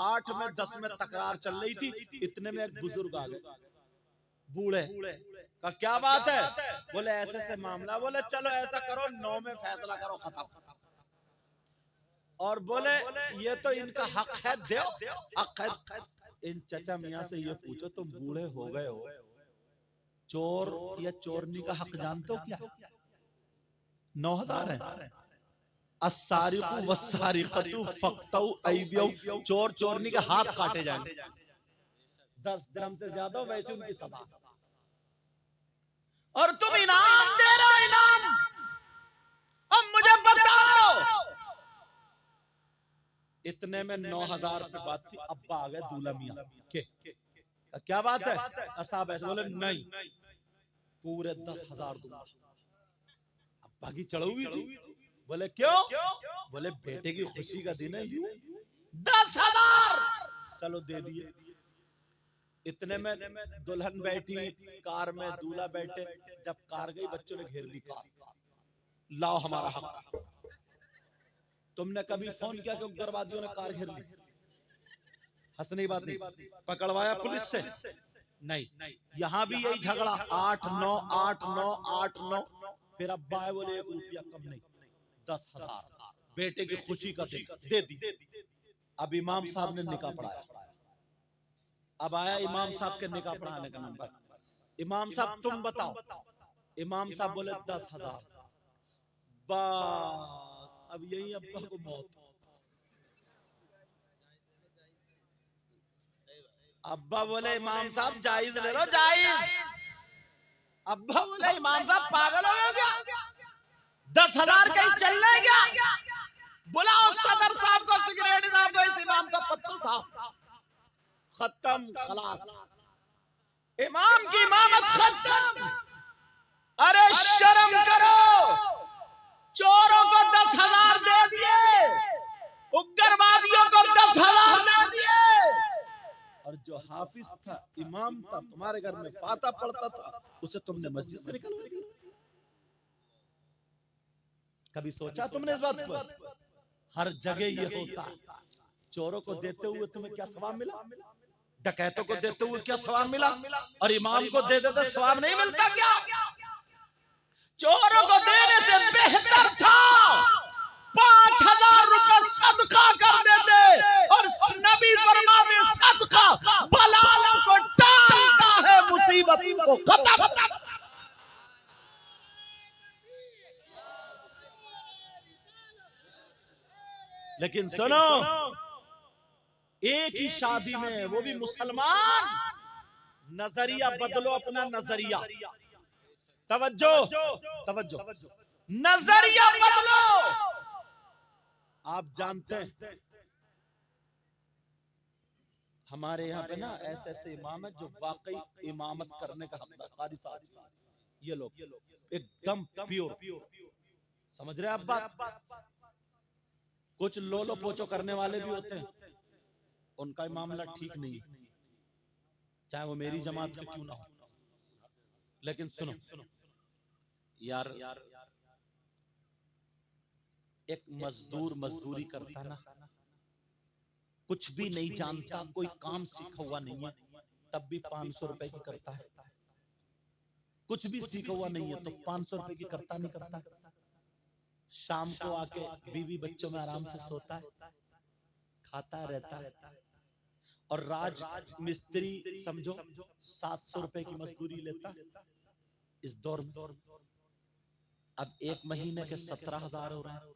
8 में 10 में तकरार चल रही थी, इतने में एक बुजुर्ग आ गए, बूढ़े का क्या बात है? बोले ऐसे से मामला। बोले चलो ऐसा करो, 9 में फैसला करो, खत्म। और बोले ये तो इनका हक है, दो हक है। इन चचा मियां से ये पूछो, तुम बूढ़े हो गए हो, चोर या चोरनी का हक जानते हो क्या? 9,000 है। अस्सारिकु वस्सारिकतु फक्तउ ऐदियहुम, चोर चोरनी के हाथ काटे जाएंगे। 10 दिरहम से ज्यादा वैसे उनकी सजा। और तुम इनाम दे रहे हो, इनाम। अब मुझे बताओ, इतने में 9,000 पे बात थी। अब्बा आ गए दूल्हा मियां के, क्या बात है? साहब ऐसे बोले नहीं, पूरे 10,000 दूंगा। अब्बा की चढ़ हुई थी, बोले क्यों? बोले बेटे की खुशी का दिन है, यूं 10,000 चलो दे दिए। इतने में दुल्हन बैठी कार में, दूल्हा बैठे। जब कार गई, बच्चों ने घेर ली कार, लाओ हमारा हक। तुमने कभी फोन किया कि उग्रवादियों ने कार घेर ली? हंसने की बात नहीं। पकड़वाया पुलिस से? नहीं। यहां भी यही झगड़ा, 8-9 8-9 8-9। फिर अब्बा है, बोले 1 रुपया कम नहीं, 10,000 बेटे की खुशी का दिन दे दी। अब इमाम साहब ने निकाह पढ़ाया। अब आया इमाम साहब के निकाह पढ़ाने का नंबर। इमाम साहब तुम बताओ। इमाम साहब बोले 10,000। बस अब यही अब्बा को मौत। अब्बा बोले इमाम साहब जायज ले लो, जायज। अब्बा बोले इमाम साहब पागल हो गए क्या? 10,000 कहीं चलने क्या? बुलाओ सदर साहब को, सेक्रेटरी साहब को, इस इमाम का पत्तो साहब। खत्म, खलास, इमाम की इमामत खत्म। अरे शर्म करो, चोरों को 10,000 दे दिए, उग्रवादियों को 10,000 दे दिए, और जो हाफिज था, इमाम था, तुम्हारे घर में फाता पढ़ता था, उसे तुमने मस्जिद से निकलवा दिया। कभी सोचा तुमने इस बात पर? हर जगह ये होता है। चोरों को देते हुए तुम्हें क्या सवाब मिला? डकैतों को देते हुए क्या सवाब मिला? और इमाम को दे देते सवाब नहीं मिलता क्या? चोरों को देने से बेहतर था 5,000 रुपए सदका कर देते, और नबी फरमाते सदका बलाओं को टालता है, मुसीबतों को खत्म। लेकिन सुनो, एक ही शादी में, वो भी मुसलमान, नजरिया बदलो, अपना नजरिया। तवज्जो, तवज्जो, नजरिया बदलो। आप जानते हैं हमारे यहाँ पे ना ऐसे ऐसे इमाम है जो वाकई इमामत करने का हकदार, कारी साहब, ये लोग एकदम प्योर। समझ रहे हैं आप बात? कुछ लोलो पोचो करने वाले भी होते हैं, उनका मामला ठीक नहीं है, चाहे वो मेरी जमात के क्यों ना हो। लेकिन सुनो यार, एक मजदूर मजदूरी करता ना, कुछ भी नहीं जानता, कोई काम सीखा हुआ नहीं है, तब भी 500 रुपए की करता है। कुछ भी सीखा हुआ नहीं है तो 500 रुपए की करता नहीं करता। शाम को आके बीवी बच्चों में आराम से सोता है, खाता रहता है, और राज मिस्त्री समझो 700 रुपए की मजदूरी लेता इस दौर में। अब एक महीने के 17,000 हो रहे हैं,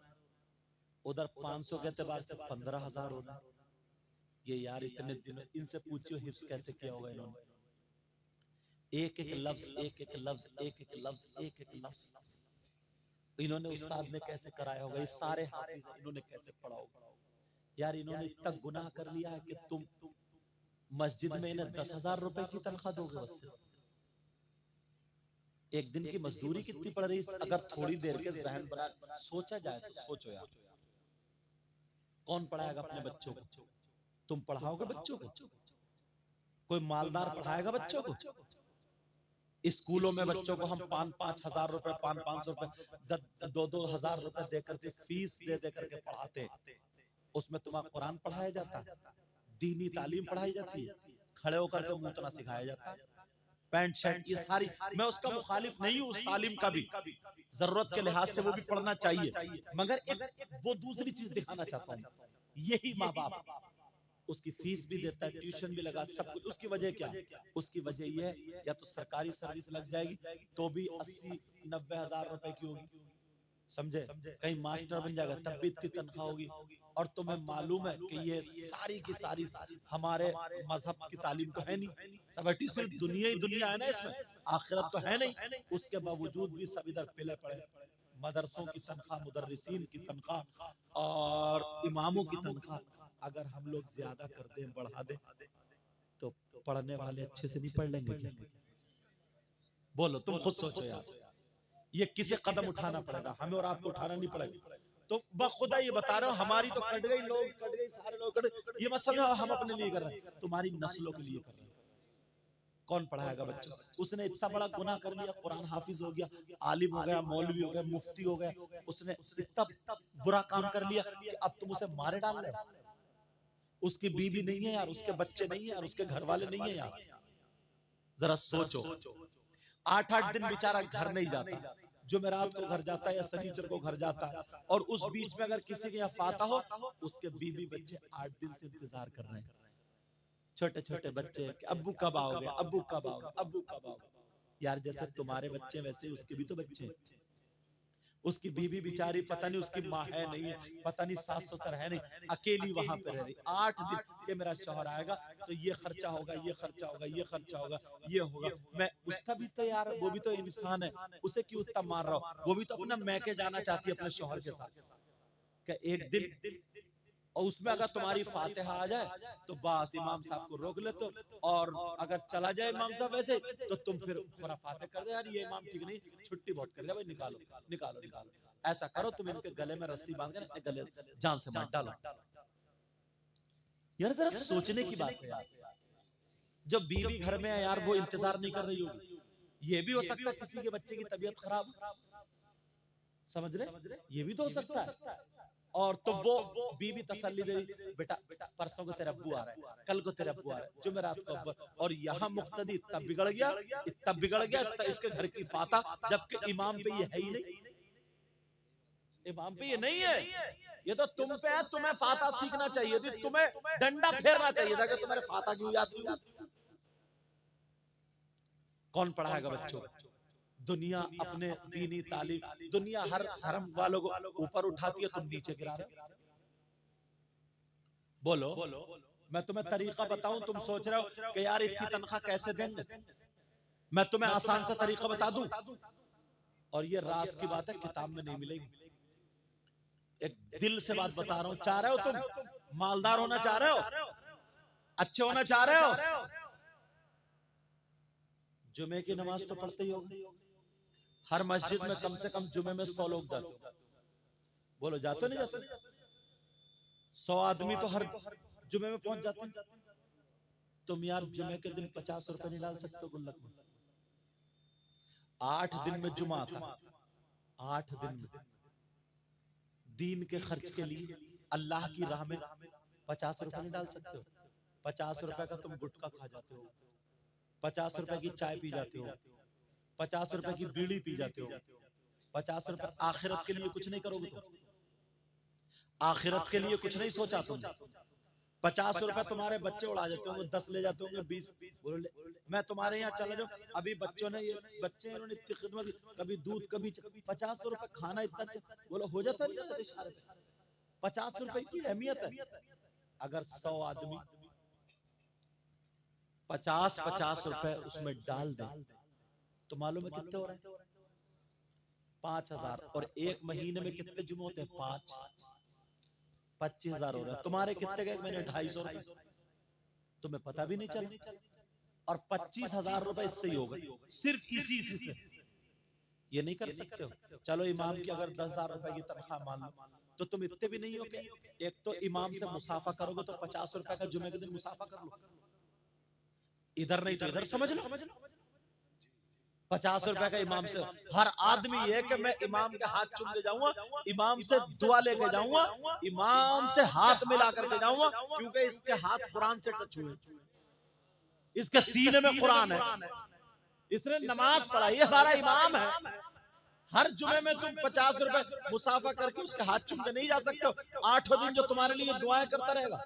उधर 500 के एतबार से 15,000 हो रहा है। ये यार इतने दिन, इनसे पूछियो हिफ्स कैसे किया होगा इन्होंने? एक एक लफ्ज, एक एक लफ्ज, एक एक लफ्ज, एक एक लफ्ज इन्होंने उस्ताद ने कैसे कराया होगा? ये सारे हाफिज इन्होंने कैसे पढ़ा होगा? यार इन्होंने इतना गुनाह कर लिया है कि तुम मस्जिद में इन्हें 10,000 रुपए की तनख्वाह दोगे। बस एक दिन की मजदूरी कितनी पड़ रही? अगर थोड़ी देर के जहन बना सोचा जाए तो सोचो यार, कौन पढ़ाएगा अपने बच्चों को? तुम पढ़ाओगे बच्चों को? कोई मालदार पढ़ाएगा बच्चों को? स्कूलों में बच्चों को हम 5-5 हजार रुपए, 500 रुपए, 2-2 हजार रुपए दे करके फीस दे दे करके पढ़ाते। उसमें तुम्हारा कुरान पढ़ाया जाता है, दीनी तालीम पढ़ाई जाती है, खड़े होकर के मुंह तना सिखाया जाता है, पैंट शर्ट, ये सारी। मैं उसका मुखालिफ नहीं हूँ, उस तालीम का भी जरूरत के लिहाज से वो भी पढ़ना चाहिए, मगर एक वो दूसरी चीज दिखाना चाहता हूँ। यही माँ बाप उसकी फीस भी देता है, ट्यूशन भी लगा, सब कुछ। उसकी वजह क्या? उसकी वजह ये है, या तो सरकारी सर्विस लग जाएगी तो भी 80-90 हजार रुपए की होगी, समझे? कहीं मास्टर बन जाएगा तब भी इतनी तनख्वाह होगी। और तुम्हें मालूम है कि ये सारी की सारी हमारे मजहब की तालीम तो है नहीं, सब हटी, सिर्फ दुनिया ही दुनिया है ना, इसमें आखिरत तो है नहीं। उसके बावजूद भी सब इधर पिले पड़े। मदरसों की तनख्वाह, मुदर्रिसीन की तनख्वाह और इमामों की तनख्वाह अगर हम लोग ज्यादा कर दें, बढ़ा दें, तो पढ़ने वाले अच्छे से नहीं पढ़ लेंगे क्या? बोलो, तुम खुद सोचो यार। ये किसे कदम उठाना पड़ेगा, हमें और आपको उठाना नहीं पड़ेगा। तो बखुदा ये बता रहा हूं, हमारी तो कट गई, लोग कट गई, सारे लोग कट गए। ये मत समझो हम अपने लिए कर रहे हैं, तुम्हारी नस्लों के लिए कर रहे हैं। कौन पढ़ाएगा बच्चों? उसने इतना बड़ा गुनाह कर लिया, कुरान हाफिज हो गया, आलिम हो गया, मौलवी हो गया, मुफ्ती हो गया, उसने इतना बुरा काम कर लिया कि अब तुम उसे मारे डाल रहे हो। उसकी बीवी नहीं है यार, उसके बच्चे नहीं है यार, उसके घर वाले नहीं है यार। जरा सोचो, 8-8 दिन बेचारा घर नहीं जाता, जुमेरात को घर जाता है या शनिचर को घर जाता है, और उस बीच में अगर किसी के यहाँ फाता हो, उसके बीवी बच्चे 8 दिन से इंतजार कर रहे हैं, छोटे छोटे बच्चे, अब्बू कब आओगे, अब्बू कब आओगे, अब्बू कब आओगे। यार जैसे तुम्हारे बच्चे वैसे उसके भी तो बच्चे हैं। उसकी बीवी बेचारी पता नहीं उसकी माँ है नहीं है, पता नहीं सास ससुर है नहीं, अकेली वहां पे रह रही 8 दिन के मेरा शौहर आएगा तो ये खर्चा होगा, ये खर्चा होगा, ये खर्चा होगा, ये होगा। मैं उसका भी तो यार, वो भी तो इंसान है, उसे क्यों इतना मार रहा हूँ? वो भी तो अपना मैके जाना चाहती है अपने शौहर के साथ। क्या एक दिन, और उसमें अगर तुम्हारी फातिहा आ जाए तो बस इमाम साहब को रोक लेते हो, और अगर चला जाए इमाम साहब वैसे तो तुम फिर खुराफाते कर दे, यार ये इमाम ठीक नहीं, छुट्टी बहुत कर लिया भाई, निकालो निकालो निकालो। ऐसा करो, तुम इनके गले में रस्सी बांध कर गले जान से मार डालो। यार जरा सोचने की बात है यार, जब बीवी घर में है यार, वो इंतजार नहीं कर रही होगी। ये भी हो सकता है किसी के बच्चे की तबीयत खराब, समझ रहे, ये भी तो हो सकता है। और तो वो बीवी तसल्ली दे रही, बेटा परसों को तेरा अब्बू आ रहा है, कल को तेरा अब्बू आ रहा है, जुमेरात को अब्बू। और यहाँ मुक्तदी इतना बिगड़ गया, इतना बिगड़ गया, इतना इसके घर की फाता, जबकि इमाम पे ये है ही नहीं, इमाम पे ये नहीं है, ये तो तुम पे है। तुम्हें फाता सीखना चाहिए थी, तुम्हें डंडा फेरना चाहिए था कि तुम्हारे फाता क्यों याद नहीं हुई। कौन पढ़ाएगा बच्चों? दुनिया अपने दीनी तालीम, दुनिया हर धर्म वालों को ऊपर उठाती है, तुम नीचे गिरा रहे। बोलो, मैं तुम्हें तरीका बताऊं, तुम सोच रहे हो कि यार इतनी तनख्वाह कैसे देंगे, मैं तुम्हें आसान सा तरीका बता दूं, और ये राज की बात है, किताब में नहीं मिलेगी। एक दिल से बात बता रहा हूं, चाह रहे हो तुम मालदार होना, चाह रहे हो अच्छे होना, चाह रहे हो, जुमे की नमाज तो पढ़ते ही होगे। हर मस्जिद में कम से कम जुमे में 100 लोग जाते हो, बोलो जाते नहीं जाते? 100 आदमी तो हर जुमे में पहुंच जाते हैं। तुम यार जुमे के दिन 50 रुपए नहीं डाल सकते हो गुल्लक में? 8 दिन में जुमा था, 8 दिन में दीन के खर्च के लिए अल्लाह की राह में 50 रुपए नहीं डाल सकते हो? 50 रुपए का तुम गुटखा खा जाते हो, 50 रुपए की चाय पी जाते हो, 50 रुपए की बीड़ी पी जाते हो, 50 रुपए आखिरत के लिए कुछ नहीं करोगे तुम? आखिरत के लिए कुछ नहीं सोचा तुम? 50 रुपए तुम्हारे बच्चे उड़ा जाते होंगे, 10 ले जाते होंगे, 20 बोले मैं तुम्हारे यहाँ चला जाऊं, अभी बच्चों ने, ये बच्चे इन्होंने इतनी खिदमत की, कभी दूध कभी 50 रुपए खाना इतना बोलो हो जाता नहीं होता इशारे पे? 50 रुपए की अहमियत है। अगर 100 आदमी 50-50 रुपए उसमें डाल दे तो मालूम है कितने हो रहे हैं? 5000। और एक महीने में कितने जुमे होते हैं? 5, 25,000 हो रहा है। तुम्हारे कितने गए महीने? 250 रुपए, तुम्हें पता भी नहीं चला। और 25,000 रुपए इससे ही हो गए, सिर्फ इसी से। ये नहीं कर सकते हो? चलो इमाम की अगर 10,000 रुपए की तनख्वाह मान लो, तो तुम इतने भी नहीं हो के एक तो इमाम से मुसाफा करोगे तो 50 रुपए का जुमे के दिन मुसाफा कर लो, इधर नहीं तो इधर, समझ लो। 50 रुपए का इमाम से, हर आदमी ये कि मैं इमाम के हाथ चूम के जाऊंगा, इमाम से दुआ लेके जाऊंगा, इमाम से हाथ मिला करके जाऊंगा, क्योंकि इसके हाथ कुरान से टच हुए, इसके सीने में कुरान है, इसने नमाज पढ़ाई, हमारा इमाम है। हर जुमे में तुम 50 रुपए मुसाफा करके उसके हाथ चूम के नहीं जा सकते हो। 8 दिन जो तुम्हारे लिए दुआएं करता रहेगा।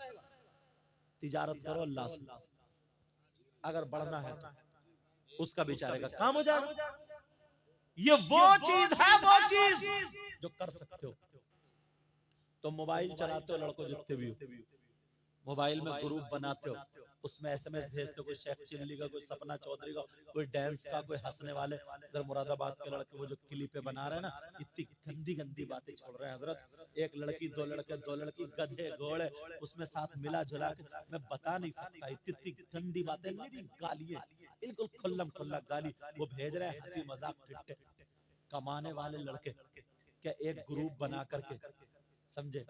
तिजारत करो अल्लाह से, अगर बढ़ना है तो उसका बेचारे का काम हो जाएगा। ये वो चीज है, वो चीज जो कर सकते हो। तो मोबाइल चलाते हो लड़कों जितने भी हो, मोबाइल में ग्रुप बनाते हो, उसमें एसएमएस भेजते हो, कोई शेख चिल्ली का, कोई सपना चौधरी का, कोई डांस का, कोई हंसने वाले। इधर मुरादाबाद के लड़के वो जो क्लिपें बना रहे हैं ना, इतनी गंदी गंदी बातें छोड़ रहे हैं हजरत। एक लड़की, दो लड़के, दो लड़की, गधे घोड़े, उसमें साथ मिला जुला के, मैं बता नहीं सकता, इतनी गंदी बातें, नहीं गालियां, बिल्कुल खुल्लम खुल्ला गाली वो भेज रहे हैं, हंसी मजाक ठिट्ठे। कमाने वाले लड़के क्या एक ग्रुप बना करके, समझे,